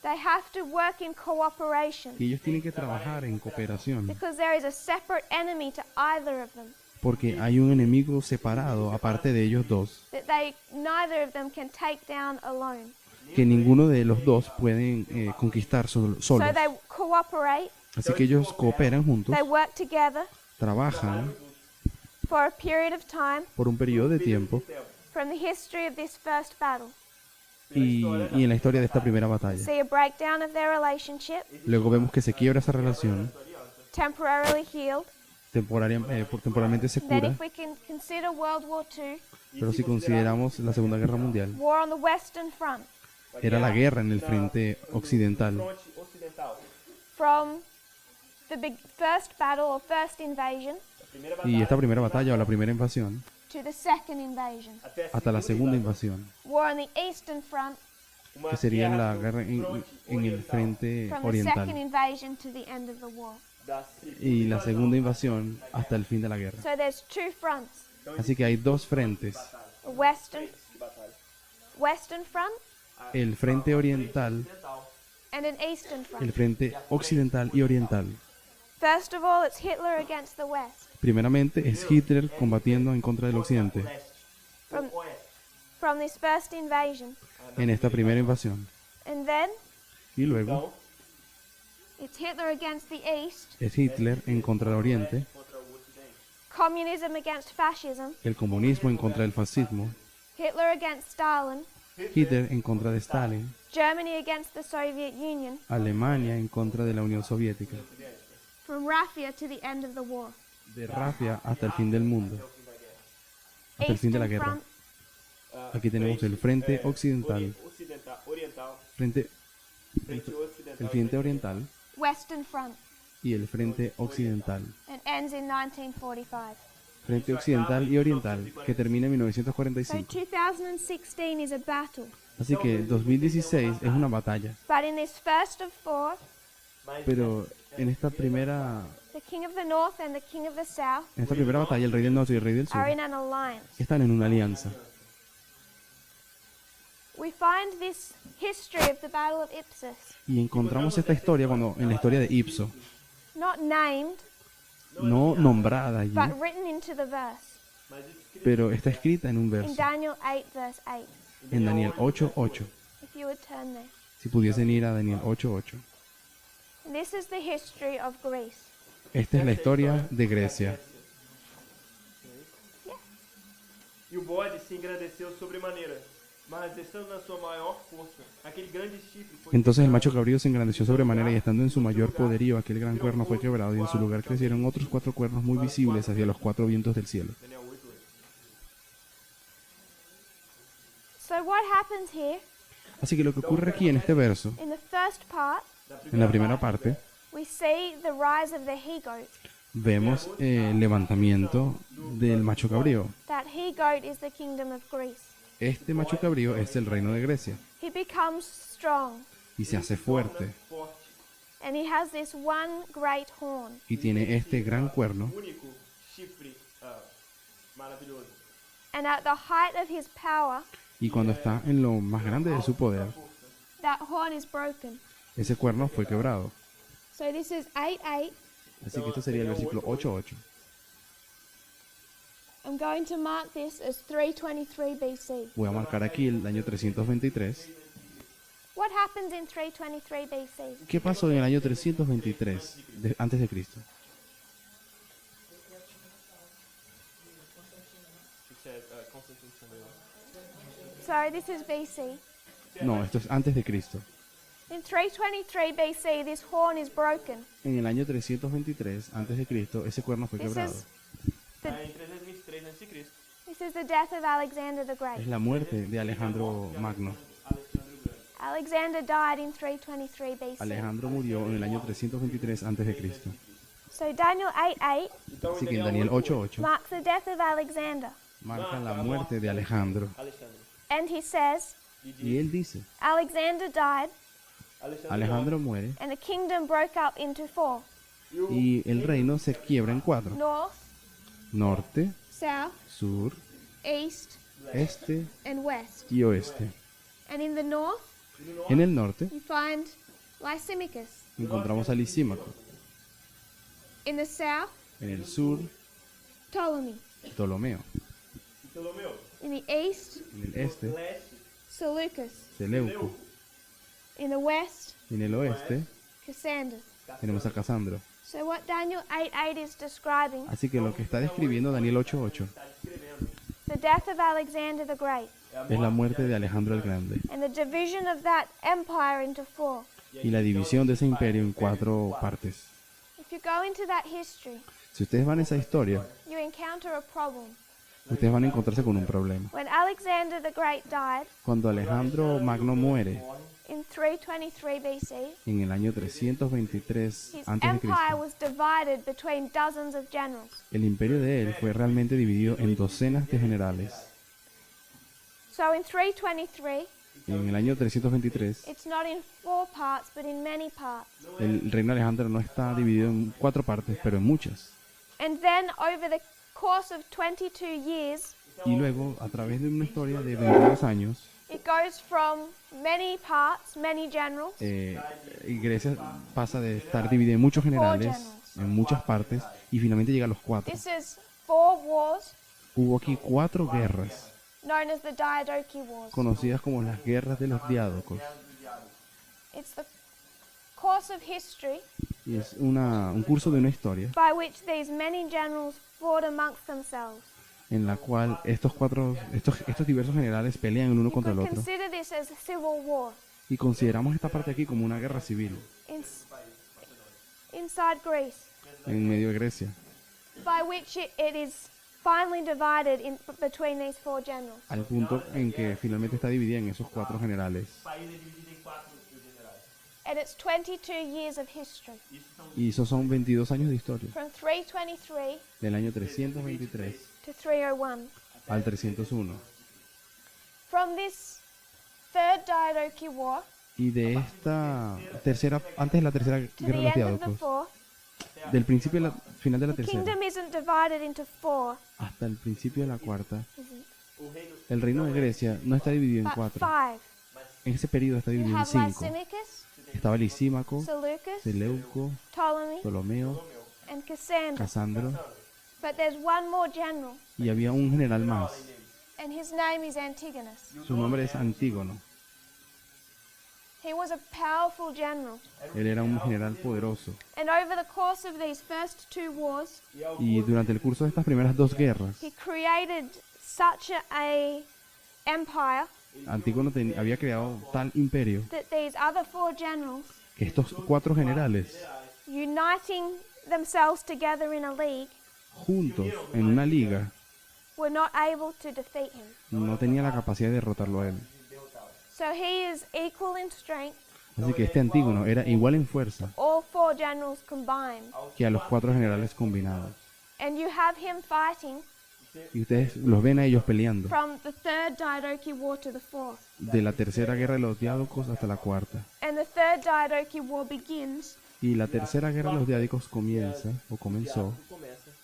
They have to work in cooperation Y ellos tienen que trabajar en cooperación, because there is a separate enemy to either of them porque hay un enemigo separado aparte de ellos dos, that neither of them can take down alone. que ninguno de los dos pueden conquistar solos. So they cooperate, Así que ellos cooperan juntos, they work together trabajan for a period of time por un periodo de tiempo from the history of this first battle. y en la historia de esta primera batalla. See a breakdown of their relationship, Luego vemos que se quiebra esa relación, temporarily healed. temporalmente se Then cura, if we can consider World War II, pero si consideramos la Segunda Guerra Mundial, war on the Western Front, era la guerra en el frente occidental, fronte ocidental. from the first battle or first invasion A primeira y esta primera batalla o la primera invasión, to the second invasion. até a hasta la segunda invasión, War on the Eastern Front uma que sería la guerra guerra en el oriental frente from the second oriental, invasion to the end of the war. da y la segunda invasión hasta el fin de la guerra. So there's two fronts, Así que hay 2 frentes, a Western de batalha. Front el frente oriental, Ocidental. and an Eastern el Front. frente occidental y oriental. First of all, it's Hitler against the West. Primeramente es Hitler combatiendo en contra del occidente Leste. From, Oeste. from this first invasion. en esta primera invasión. And then Y luego Então, it's Hitler against the East, es Hitler en contra del oriente, contra o Ocidente. communism against fascism, el comunismo en contra del fascismo, Hitler against Stalin, Hitler en contra de Stalin, Germany against the Soviet Union, Alemania en contra de la Unión Soviética, from Raffia to the end of the war. de Rafia hasta el fin del mundo, hasta el fin de la Eastern guerra. Front, Aquí tenemos el frente occidental, Ocidental, oriental, frente, frente ocidental. el frente oriental Western Front, y el frente occidental. and ends in 1945. Frente occidental y oriental que termina en So 1945. 2016 is a battle. Así que 2016 es una batalla, But in this first of four, pero en esta primera the King of the North and the King of the South batalla el rey del norte y el rey del sur are in an alliance. están en una alianza. We find this history of the Battle of Ipsus Y encontramos esta historia en la historia de Ipso, not named, no nombrada allí, but written into the verse. Mas escrito pero está escrita en un in verso, Daniel 8, verse 8. en Daniel 8:8. If you would turn there. Si pudiesen ir a Daniel 8:8. And this is the history of Greece. Esta es la historia de Grecia. E o bode se engrandeceu sobremaneira, mas estando na sua maior força, aquele grande chifre foi Entonces el macho cabrío se engrandeció sobremanera y estando en su mayor poderío, aquel gran cuerno fue quebrado y en su lugar crecieron otros 4 cuernos muy visibles hacia los 4 vientos del cielo. Daniel 8:8. So what happens here Así que lo que ocurre aquí en este verso, in the first part, en la primera parte, we see the rise of the he-goat. vemos el levantamiento del macho cabrío. That he-goat is the kingdom of Greece. Este macho cabrío es el reino de Grecia He becomes strong, y se hace fuerte Forte, and he has this one great horn. y tiene este gran cuerno único chifre maravilhoso. And at the height of his power, y cuando está en lo más grande de su poder, that horn is broken. ese cuerno fue quebrado. So this is 8:8. Así que esto sería el versículo 8:8. I'm going to mark this as 323 BC. Voy a marcar aquí el año 323. What happens in 323 BC? ¿Qué pasó en el año 323 antes de Cristo? Isso é Constantino também. Sorry, this is BC. No, esto es antes de Cristo. In 323 BC, this horn is broken. En el año 323 antes de Cristo, ese cuerno fue This quebrado. is Em 323 a.C., this is the death of Alexander the Es Great. la muerte de Alejandro Magno. Alexandre o Grande. Alexander died in 323 BC. Alejandro murió en el año 323 antes de Cristo. So Daniel 8:8 Então, Así que en Daniel 8:8 marks the death of Alexander. marca la muerte de Alejandro. Alexandre. And he says, Y él dice, Alexander died Alejandro muere and the kingdom broke up into 4. y el reino se quiebra en 4. North, Norte, south, sur, east, este and west. y oeste. And in the north, En el norte you find Lysimachus. encontramos a Lisímaco. In the south, En el sur, Ptolemy. Ptolomeo. Ptolomeu. In the east, En el este, Leste, Seleucus. Seleuco. In the west, En el oeste Cassander. tenemos a Casandro. So what Daniel 8:8 is describing, Así que lo que está describiendo Daniel 8:8 está descrevendo. the death of Alexander the Great, es la muerte de Alejandro el Grande and the division of that empire into 4. y la división de ese imperio en 4 partes. If you go into that history, Si ustedes van a esa historia, you encounter a problem. ustedes van a encontrarse con un problema. When Alexander the Great died Cuando Alejandro Magno muere in 323 BC, en el año 323 his antes de empire Cristo, was divided between dozens of generals. el imperio de él fue realmente dividido en docenas de generales. So in 323, En el año 323, it's not in 4 parts, but in many parts. el reino de Alejandro no está dividido en 4 partes, pero en muchas. And then over the course of 22 years, Y luego, a través de una historia de 22 años, it goes from many parts, many generals, y Grecia pasa de estar dividida en muchos generales, en muchas partes, y finalmente llega a los 4. This is 4 wars Hubo aquí 4 guerras, known as the Diadochi Wars. conocidas como las guerras de los diádocos. It's the course of history Y es un curso de una historia by which these many generals fought amongst themselves. en la cual estos diversos generales pelean el uno You contra el could otro. consider this as a civil war Y consideramos esta parte aquí como una guerra civil inside Greece, en medio de Grecia, by which it is finally divided between these 4 generals. al punto en que finalmente está dividida en esos 4 generales. O país é dividido em 4 generais. And it's 22 years of history, Isso são Y esos son 22 años de historia, from 323 del año 323 to 301. al 301. From this third Diadochi War Y de esta tercera, antes de la tercera to guerra de the los end of the diádocos, fourth, del principio a la final de la the tercera kingdom isn't divided into 4, hasta el principio de la cuarta, o reino el reino de Grecia no está dividido en but 4. 5. En ese periodo está You dividido en have 5. Lysimachus, Estaba Lisímaco, Seleucus, Seleuco, Ptolemy, Ptolomeo, and Cassander. Casandro But there's one more general, Y había un general más. and his name is Antigonus. Su nombre es Antígono. He was a powerful general, Él era un general poderoso. and over the course of these first two wars, Y durante el curso de estas primeras dos guerras, he created such a empire Antígono había creado tal imperio that these other four generals, que estos cuatro generales, uniting themselves together in a league, juntos en una liga, were not able to defeat him. no tenían la capacidad de derrotarlo a él. So he is equal in strength, Así que este Antígono era igual en fuerza all four generals combined. que a los cuatro generales combinados. And you have him fighting Y ustedes los ven a ellos peleando, from the third Diadochi War to the fourth. de la tercera guerra de los diádocos hasta la cuarta. And the third Diadochi War begins Y la tercera guerra de los diádocos comienza, o comenzó,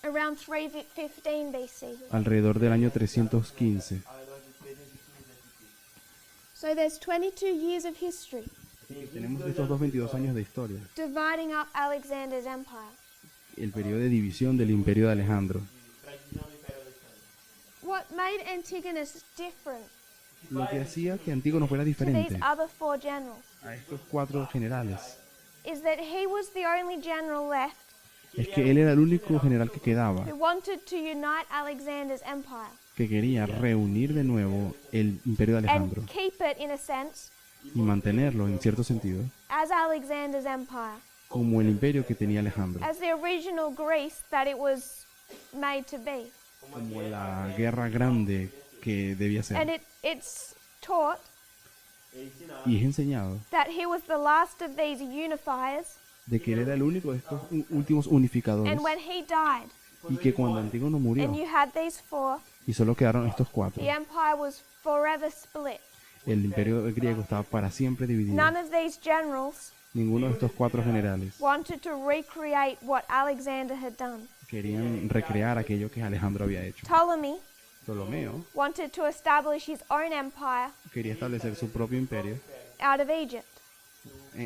around 315 BC. alrededor del año 315. So there's 22 years of history Tenemos estos 22 años de historia, dividing up Alexander's empire. el periodo de división del imperio de Alejandro. What made Antigonus different Lo que hacía que Antígono fuera to these diferente other four generals a estos cuatro generales is that he was the only general left es que él era el único general que quedaba, who wanted to unite Alexander's empire que quería reunir de nuevo el imperio de Alejandro and keep it, in a sense, y mantenerlo, en cierto sentido, as Alexander's empire, como el imperio que tenía Alejandro, as the original Greece that it was made to be. como la guerra grande que debía And ser. it's taught Y es enseñado that he was the last of these unifiers, de que él era el único de estos últimos unificadores and when he died, y que cuando Antígono murió and you had these four, y solo quedaron estos cuatro, the empire was forever split. el imperio griego estaba para siempre dividido. None of these generals Ninguno de estos cuatro generales wanted to recreate what Alexander had done. querían recrear aquello que Alejandro había hecho. Ptolemy Ptolomeo wanted to establish his own empire quería establecer su propio imperio out of Egypt.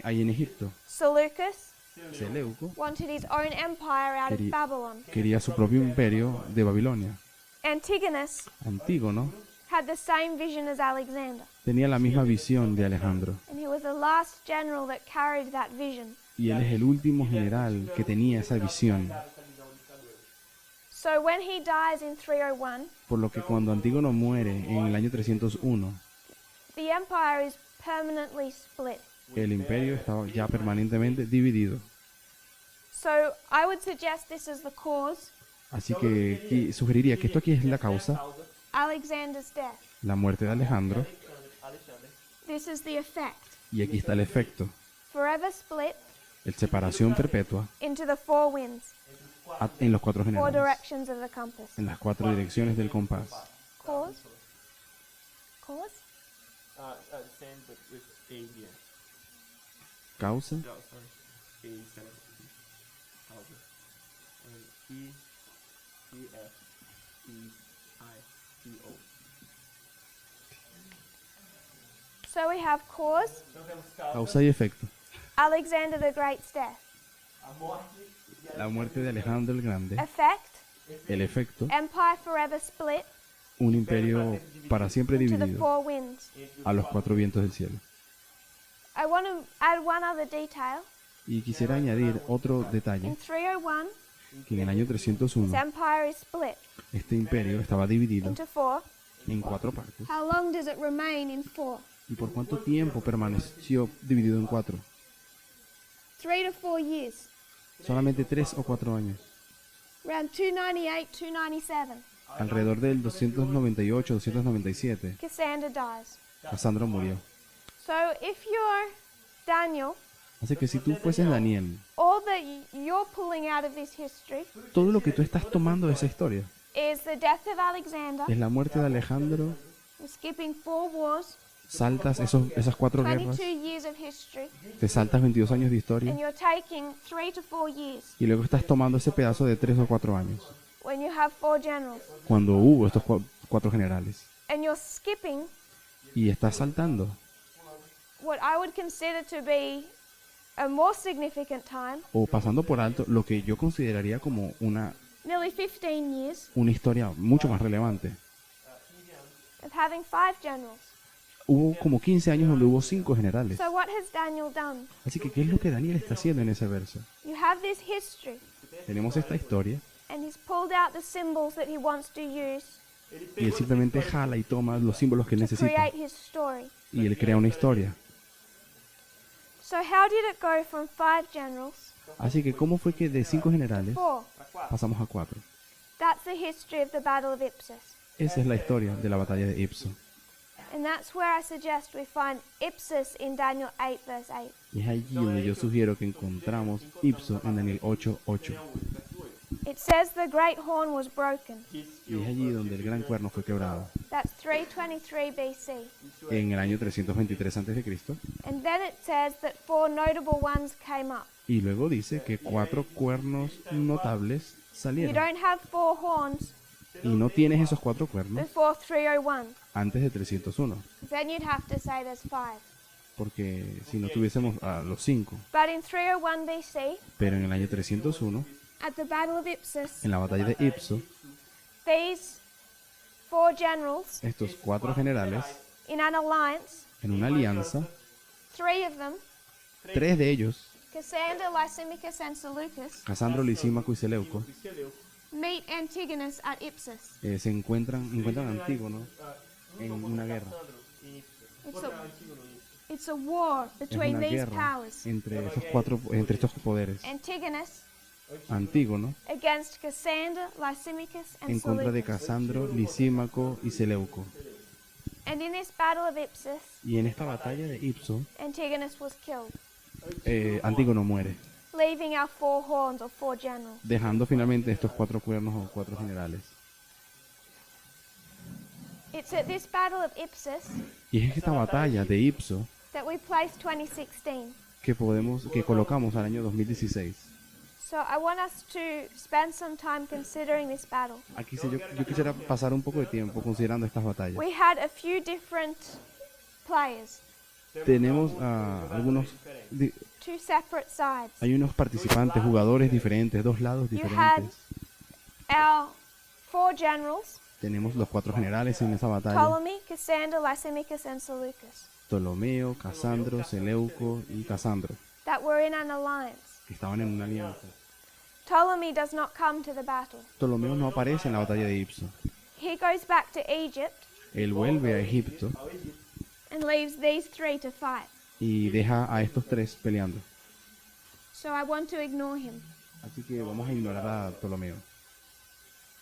ahí en Egipto. Seleucus Seleuco wanted his own empire out of Quería- Babylon. quería su propio imperio de Babilonia. Antigonus Antígono had the same vision as Alexander, tenía la misma visión de Alejandro and he was the last general that carried that vision. y él es el último general que tenía esa visión. So when he dies in 301, Por lo que cuando Antígono muere en el año 301, the empire is permanently split. el imperio estaba ya permanentemente dividido. So I would suggest this is the cause, Así que sugeriría que esto aquí es la causa, Alexander's death. la muerte de Alejandro, This is the effect. y aquí está el efecto, Forever split el separación perpetua into the four winds, en los cuatro four generales, directions of the compass. en las cuatro direcciones del compás. Cause? Cause? Same but with A here. Causa, No, sorry. A instead of B. Causa. And E, F, E, I, E, O. So we have cause, Então temos causa, causa y efecto. Alexander the Great's death. a morte, La muerte de Alejandro el Grande, Effect, el efecto, empire forever split un imperio para siempre to the dividido four winds. a los cuatro vientos del cielo. I want to add one other detail. Y quisiera añadir otro In detalle, 301, que en el año his 301 empire is split este imperio estaba dividido into four. en cuatro partes. How long does it remain in four? ¿Y por cuánto tiempo permaneció dividido en cuatro? 3 to 4 years. Solamente 3 o 4 años. Around 298, 297, Alrededor del 298, 297, Cassander dies. Casandro murió. So if you're Daniel, Así que si tú fueses Daniel, all that you're pulling out of this history todo lo que tú estás tomando de esa historia is the death of Alexander. es la muerte de Alejandro, You're skipping 4 wars, saltas esas cuatro guerras, 22 years of history, te saltas 22 años de and historia you're taking 3 to 4 years y luego estás tomando ese pedazo de 3 o 4 años, when you have 4 generals, cuando hubo estos cuatro generales, and you're skipping y estás saltando what I would consider to be a more significant time, o pasando por alto lo que yo consideraría como una nearly 15 years una historia mucho más relevante. of having 5 generals. Hubo como 15 años donde hubo 5 generales. So what has Daniel done? Así que, ¿qué es lo que Daniel está haciendo en ese verso? You have this history, Tenemos esta historia and he's pulled out the symbols that he wants to use y él simplemente jala y toma los símbolos que él to necesita create his story. y él crea una historia. So how did it go from 5 generals Así que, ¿cómo fue que de 5 generales 4? pasamos a 4? That's the history of the Battle of Ipsus. Esa es la historia de la batalla de Ipso. And that's where I suggest we find Ipsus in Daniel 8 verse 8. Y es allí donde yo sugiero que encontramos Ipso en Daniel 8:8. It says the great horn was broken. Y es allí donde el gran cuerno fue quebrado. That's 323 BC. En el año 323 a.C. And then it says that 4 notable ones came up. Y luego dice que 4 cuernos notables You salieron. don't have 4 horns Y no tienes esos 4 cuernos before 301. antes de 301. Then you'd have to say there's 5. Porque si no tuviésemos a los 5. But in 301 BC, Pero en el año 301, at the Battle of Ipsus, en la batalla de Ipso, these 4 generals estos 4 generales, in an alliance, en una alianza, 3 of them, 3 de ellos, Cassander, Lysimachus, and Seleucus, Casandro, Lisímaco y Seleuco, meet Antigonus at Ipsus. se encuentran a Antígono en una guerra. It's a war Es between una these guerra powers. entre estos poderes. Antigonus Antígono against Cassander, Lysimachus, and en contra de Seleucus. Casandro, Lisímaco y Seleuco. And in this battle of Ipsus, Y en esta batalla de Ipso, Antigonus was killed, Antígono muere, leaving our 4 horns or 4 generals. dejando finalmente estos 4 cuernos o 4 generales. It's at this battle of Ipsus Y es esta batalla de Ipso that we place 2016. que colocamos al año 2016. So I want us to spend some time considering this battle. Aquí yo quisiera pasar un poco de tiempo considerando estas batallas. We had a few different players, Tenemos two separate sides. hay unos participantes, jugadores diferentes, 2 lados You had diferentes. our 4 generals, Tenemos los 4 generales en esa batalla. Ptolemy, Cassander, Lysimachus, and Seleucus, Ptolomeo, Casandro, Seleuco y Casandro, that were in an alliance. que estaban en una alianza. Ptolemy does not come to the battle. Ptolomeo no aparece en la batalla de Ipso. He goes back to Egypt Él vuelve a Egipto and leaves these 3 to fight. y deja a estos 3 peleando. So I want to ignore him. Así que vamos a ignorar a Ptolomeo.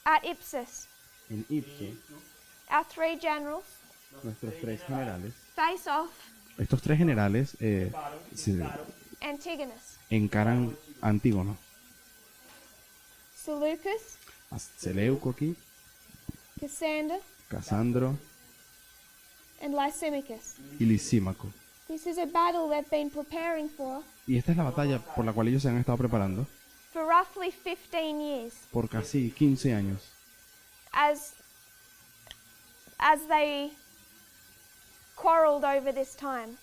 At Ipsus, En Ipso, our 3 generals nuestros 3 generales, face off estos 3 generales se Antigonus, encaran a Antígono, Seleucus, a Seleuco aquí, Cassander, Casandro and Lysimachus. y Lisímaco. This is a battle they've been preparing Y esta es la batalla por la cual ellos se han estado preparando for roughly 15 years por casi 15 años. as they quarreled over this time.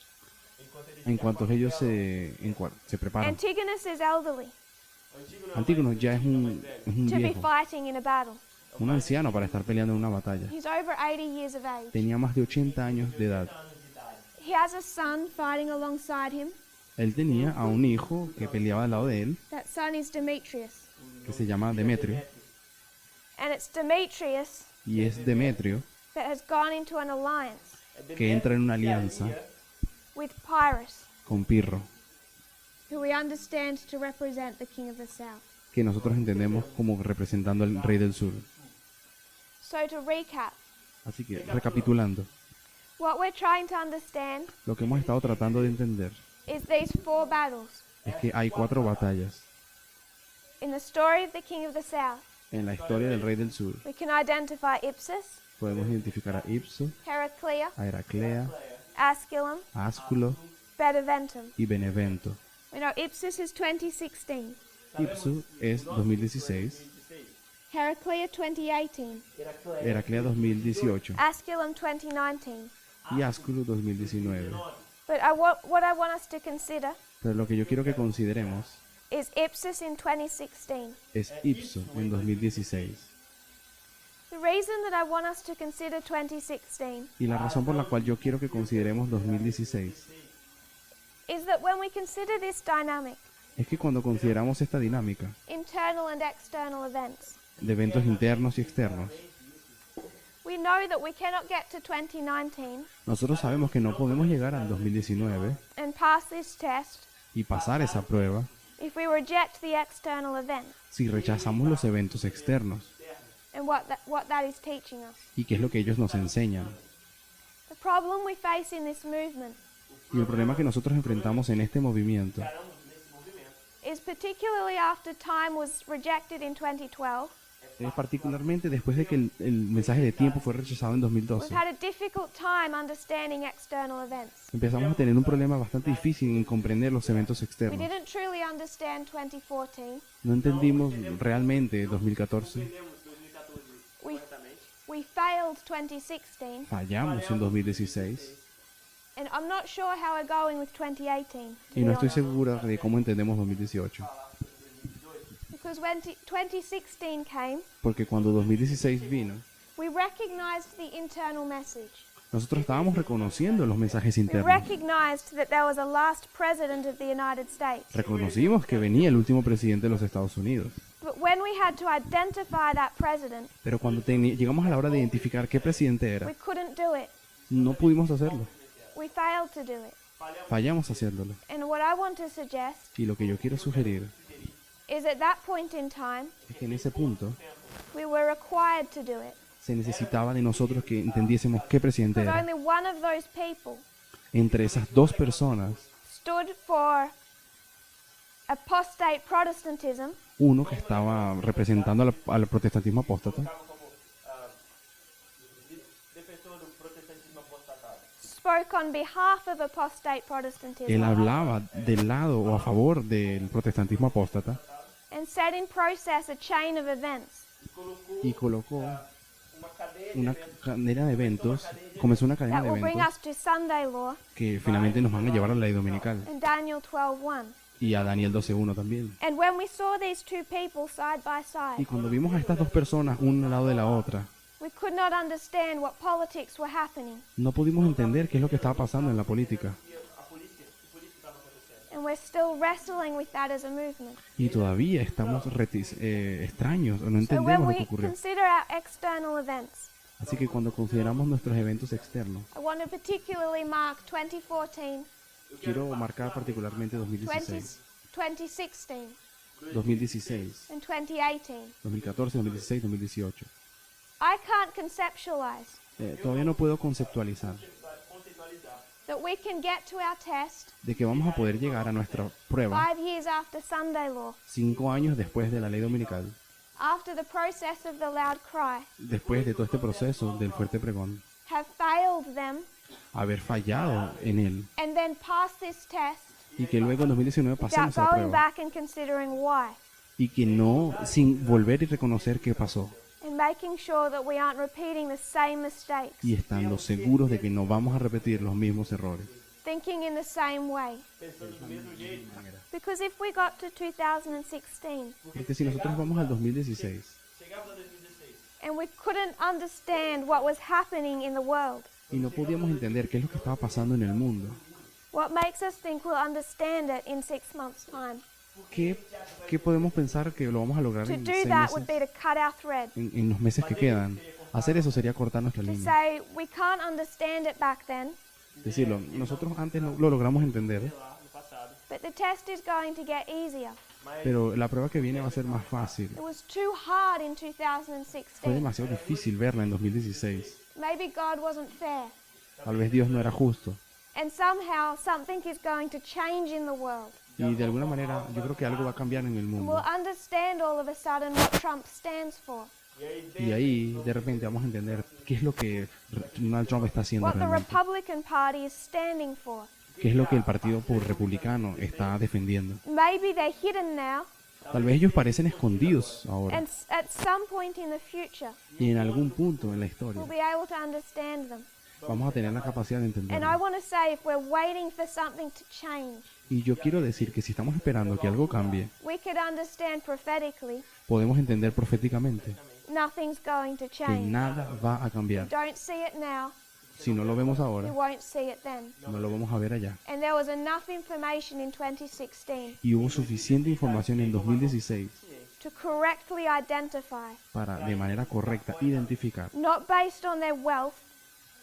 En cuanto ellos se preparan. Antigonus is elderly Antígono ya es un to be viejo, fighting in a battle. un anciano para estar peleando en una batalla. He's over 80 years of age. Tenía más de 80 años de edad. He has a son fighting alongside him. Él tenía a un hijo que peleaba al lado de él, That son is Demetrius. que se llama Demetrio, And it's Demetrius y es Demetrio that has gone into an alliance que entra en una alianza with Pyrrhus, con Pirro, who we understand to represent the king of the south. que nosotros entendemos como representando al rey del sur. So to recap, Así que, recapitulando, what we're trying to understand lo que hemos estado tratando de entender is these 4 battles. es que hay 4 batallas In the story of the king of the south, en la historia del rey del sur. we can identify Ipsus, Podemos identificar a Ipso, Heraclea, a Heraclea, Asculum, a Asculo Beneventum. y Benevento. We know Ipsus is 2016, Ipso es 2016, Heraclea 2018, Heraclea 2018 Asculum 2019. y Asculo 2019. But what I want us to consider Pero lo que yo quiero que consideremos is Ipsos in 2016. es ipso en 2016. The reason that I want us to consider 2016 Y la razón por la cual yo quiero que consideremos 2016 is that when we consider this dynamic, es que cuando consideramos esta dinámica internal and external events, de eventos internos y externos, we know that we cannot get to 2019 nosotros sabemos que no podemos llegar al 2019 and pass this test y pasar esa prueba if we reject the external event si rechazamos los eventos externos and what that is teaching us. y qué es lo que ellos nos enseñan. The problem we face in this movement Y el problema que nosotros enfrentamos en este movimiento is particularly after time was rejected in 2012. es particularmente después de que el mensaje de tiempo fue rechazado en We've 2012. had a difficult time understanding external events. Empezamos a tener un problema bastante difícil en comprender los eventos We externos. didn't truly understand 2014. No entendimos realmente 2014. We failed 2016, Fallamos en 2016 and I'm not sure how we're going with 2018. To y be no estoy honest. segura de cómo entendemos 2018. Because when 2016 came, Porque cuando 2016 vino, we recognized the internal message. nosotros estábamos reconociendo los mensajes We internos. recognized that there was a last president of the United States. Reconocimos que venía el último presidente de los Estados Unidos. But when we had to identify that president, Pero cuando llegamos a la hora de identificar qué presidente we era, couldn't do it. no pudimos hacerlo. We failed to do it. Fallamos haciéndolo. And what I want to suggest Y lo que yo quiero sugerir is at that point in time, es que en ese punto we were required to do it. se necesitaba de nosotros que entendiésemos qué presidente Because era. only one of those people Entre esas dos personas, stood for apostate Protestantism uno que estaba representando al protestantismo apóstata, spoke on behalf of apostate él Protestantism hablaba del lado o a favor del protestantismo apóstata and set in process a chain of events y colocó una cadena de eventos, comenzó una cadena that de will bring eventos us to Sunday law que finalmente nos van a llevar a la ley dominical and Daniel 12:1. y a Daniel 12:1 también. And when we saw these two people side by Y side, cuando vimos a estas dos personas una al lado de la otra, we could not understand what politics were happening. no pudimos entender qué es lo que estaba pasando en la política. And we're still wrestling with that as a movement. Y todavía estamos extraños o no So when entendemos lo que we ocurrió. consider our external events, Así que cuando consideramos nuestros eventos externos, I want to particularly mark 2014, quiero marcar particularmente 2016, 2016, 2016, and 2018. 2014, 2016, 2018. I can't conceptualize Todavía no puedo conceptualizar that we can get to our test de que vamos a poder llegar a nuestra prueba 5 years after Sunday law, 5 años después de la ley dominical, after the process of the loud cry, después de todo este proceso del fuerte pregón, have failed them, haber fallado en él and then pass this test y que luego en 2019 without pasemos la going prueba back and considering why, y que no sin volver y reconocer qué pasó and making sure that we aren't repeating the same mistakes, y estando seguros de que no vamos a repetir los mismos errores. thinking in the same way. Because if we got to 2016 Porque si nosotros vamos al 2016 and we couldn't understand what was happening in the world, y no podíamos entender qué es lo que estaba pasando en el mundo, what makes us think we'll understand it in 6 months' time? ¿qué podemos pensar que lo vamos a lograr To en do 6 that would meses, be to cut our thread. en los meses que quedan? Hacer eso sería cortar nuestra To línea. say we can't understand it back then, Decirlo, nosotros antes no lo logramos entender, but the test is going to get easier. pero la prueba que viene va a ser más fácil. It was too hard in Fue 2016. demasiado difícil verla en 2016. Maybe God wasn't fair. Tal vez Dios no era justo. And somehow something is going to change in the world. Y de alguna manera yo creo que algo va a cambiar en el And we'll mundo. understand all of a sudden what Trump stands for, Y ahí de repente vamos a entender qué es lo que Donald Trump está haciendo what the realmente. Republican Party is standing for. Qué es lo que el Partido Republicano está defendiendo. Maybe they're hidden now, Tal vez ellos parecen escondidos ahora. and at some point in the future, Y en algún punto en la historia we'll be able to understand them. vamos a tener la capacidad de And I entenderlo. want to say, if we're waiting for something to change, Y yo quiero decir que si estamos esperando que algo cambie, we could understand prophetically podemos entender proféticamente nothing's going to que change. nada va a cambiar. Don't see it now, Si no lo vemos you ahora, won't see it then. no lo vamos a ver allá. And there was enough information in 2016 Y hubo suficiente información en 2016 to correctly identify, para, de manera correcta, identificar, not based on their wealth,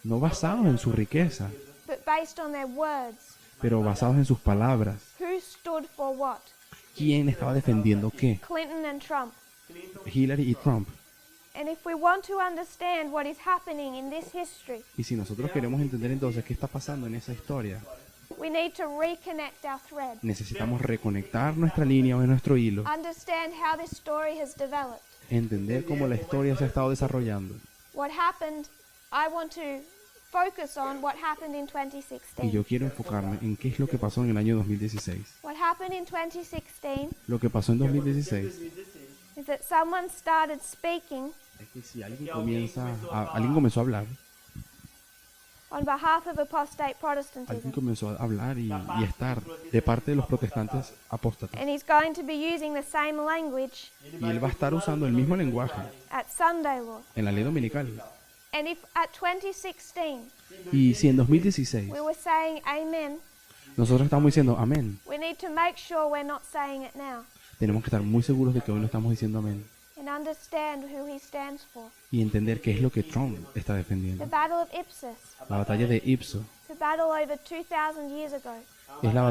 no basados en su riqueza, but based on their words, pero basados en sus palabras, who stood for what. quién estaba defendiendo qué, Clinton and Trump. Hillary y Trump. And if we want to understand what is happening in this history, Y si nosotros queremos entender entonces qué está pasando en esa historia, we need to reconnect our thread, necesitamos reconectar nuestra línea o nuestro hilo, understand how this story has developed. entender cómo la historia se ha estado desarrollando. What happened, I want to focus on what happened in Y 2016. yo quiero enfocarme en qué es lo que pasó en el año 2016. What happened in 2016 Lo que pasó en 2016 is that someone started speaking es que si alguien comenzó a hablar, on behalf of apostate alguien Protestantism. comenzó a hablar y estar de parte de los protestantes apóstatas. And he's going to be using the same language Y él va a estar usando el mismo lenguaje at Sunday Law. en la ley dominical. And if at 2016 Y si en 2016 we were saying amen, nosotros estamos diciendo amén, we need to make sure we're not saying it now tenemos que estar muy seguros de que hoy no estamos diciendo amén. and understand who he stands for. Y entender qué es lo que Trump está The defendiendo. Battle of Ipsus, La batalla de Ipso it's a battle over 2,000 years ago, es una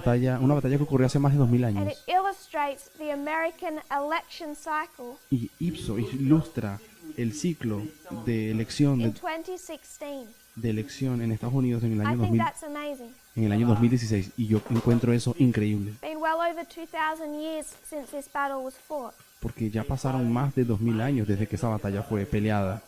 batalla que ocurrió hace más de 2000 and it años. illustrates the American election cycle Y Ipso ilustra el ciclo de elección, in 2016. de elección en Estados Unidos en el I año think 2000, that's amazing. en el año 2016. Y yo encuentro eso increíble, Been well over 2,000 years since this battle was fought. porque ya pasaron más de 2000 años desde que esa batalla fue peleada.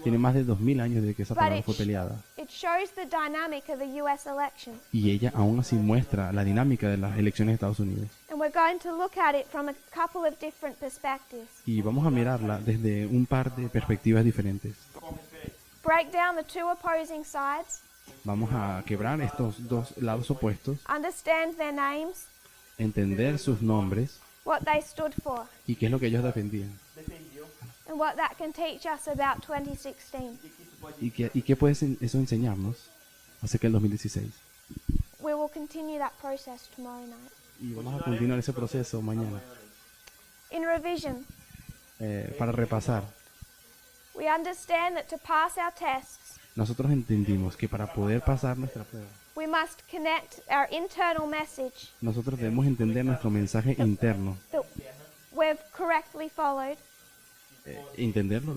Tiene más de 2000 años desde que esa palabra fue peleada. It shows the dynamic of the US election. Y ella aún así muestra la dinámica de las elecciones de Estados Unidos. And we're going to look at it from a couple of different perspectives. Y vamos a mirarla desde un par de perspectivas diferentes. Break down the two opposing sides, Vamos a quebrar estos dos lados opuestos, understand their names, entender sus nombres what they stood for, y qué es lo que ellos defendían. and what that can teach us about 2016. Y qué puede eso enseñarnos acerca del 2016. We will continue that process tomorrow night. Y vamos a continuar ese proceso mañana In revision, para repasar. we understand that to pass our tests, Nosotros entendimos que para poder pasar nuestra prueba, we must connect our internal message nosotros debemos entender nuestro mensaje interno, that we've correctly followed entenderlo,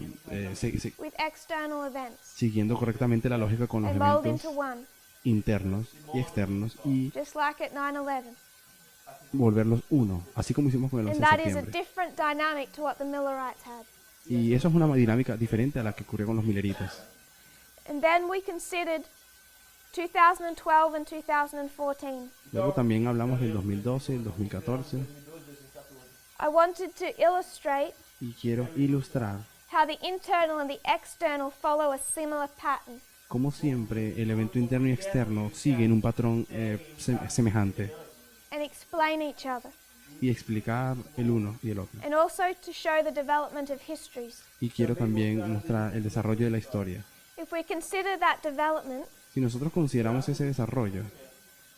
with external events siguiendo correctamente la lógica con los and mold eventos into one, internos y externos y just like at 9/11. volverlos uno, así como hicimos con el 11 And de that is a septiembre. different dynamic to what the Millerites had. Y eso es una dinámica diferente a la que ocurrió con los mileritas. And then we considered 2012 and 2014. Luego también hablamos del 2012, el 2014 I wanted to illustrate y quiero ilustrar how the internal and the external follow a similar pattern. cómo siempre el evento interno y externo siguen un patrón semejante And explain each other. y explicar el uno y el otro. And also to show the development of histories. Y quiero también mostrar el desarrollo de la historia. If we consider that development, Si nosotros consideramos ese desarrollo,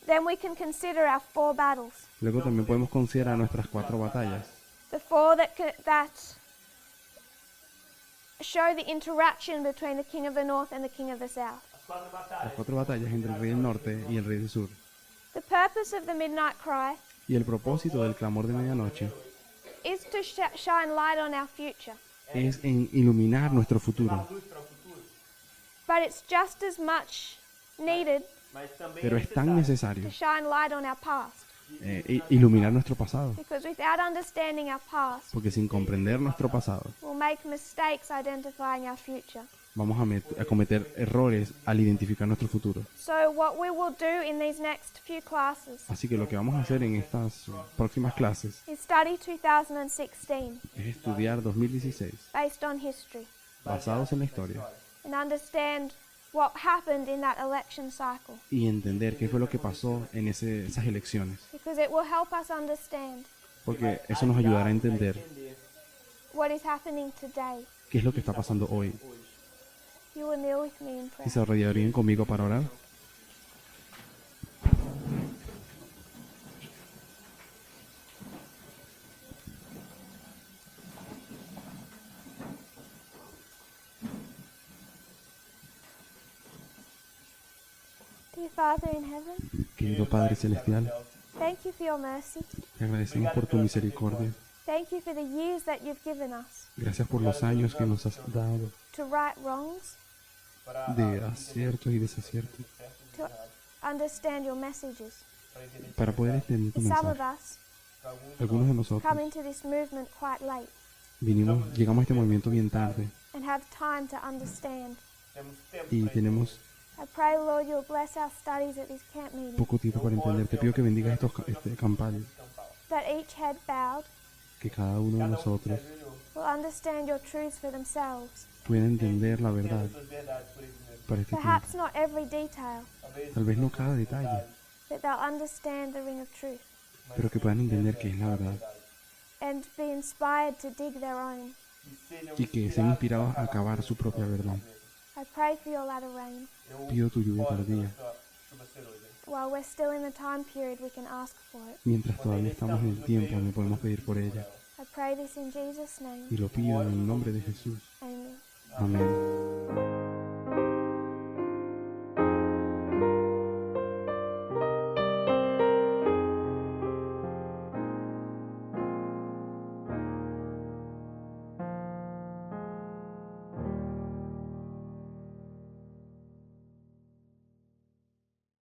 then we can consider our 4 battles. luego también podemos considerar nuestras 4 batallas. The 4 that show the interaction between the king of the north and the king of the south. Las 4 batallas entre el rey del norte y el rey del sur. The purpose of the midnight cry Y el propósito del clamor de medianoche is to shine light on our future. es en iluminar nuestro futuro. But it's just as much needed Pero es tan to necesario shine light on our past. iluminar nuestro pasado. Because without understanding our past, Porque sin comprender nuestro pasado, we'll make mistakes identifying our future. vamos a cometer errores al identificar nuestro futuro. So what we will do in these next few classes Así que lo que vamos a hacer en estas próximas clases is study 2016 es estudiar 2016 based on history basados en la historia and understand what happened in that election cycle, y entender qué fue lo que pasó en esas elecciones, because it will help us understand porque eso nos ayudará a entender what is happening today. qué es lo que está pasando hoy. You will kneel with me in prayer. ¿Y se arrodillarían conmigo para orar? Dear Father in heaven, Querido Padre Celestial, thank you for your mercy. te agradecemos por tu misericordia. Thank you for the years that you've given us Gracias por los años que nos has dado to right wrongs, de aciertos y desaciertos to understand your messages. para poder entender tu Some of mensaje. us Algunos de nosotros come into this movement quite late llegamos a este movimiento bien tarde and have time to understand. y tenemos I pray, Lord, you'll bless our studies at this camp meeting, poco tiempo para entender. Te pido que bendigas este campal, that each head bowed que cada uno de nosotros will understand your truths for themselves. pueda entender la verdad para este tiempo. Perhaps not every detail, Tal vez no cada detalle, but they'll understand the ring of truth pero que puedan entender qué es la verdad and be inspired to dig their own. y que sean inspirados a acabar su propia verdad. I pray for your latter rain. Pido tu lluvia tardía. While we're still in the time period, we can ask for it. Mientras todavía estamos en el tiempo donde podemos pedir por ella. I pray this in Jesus' name. Y lo pido en el nombre de Jesús. Amen. Amén.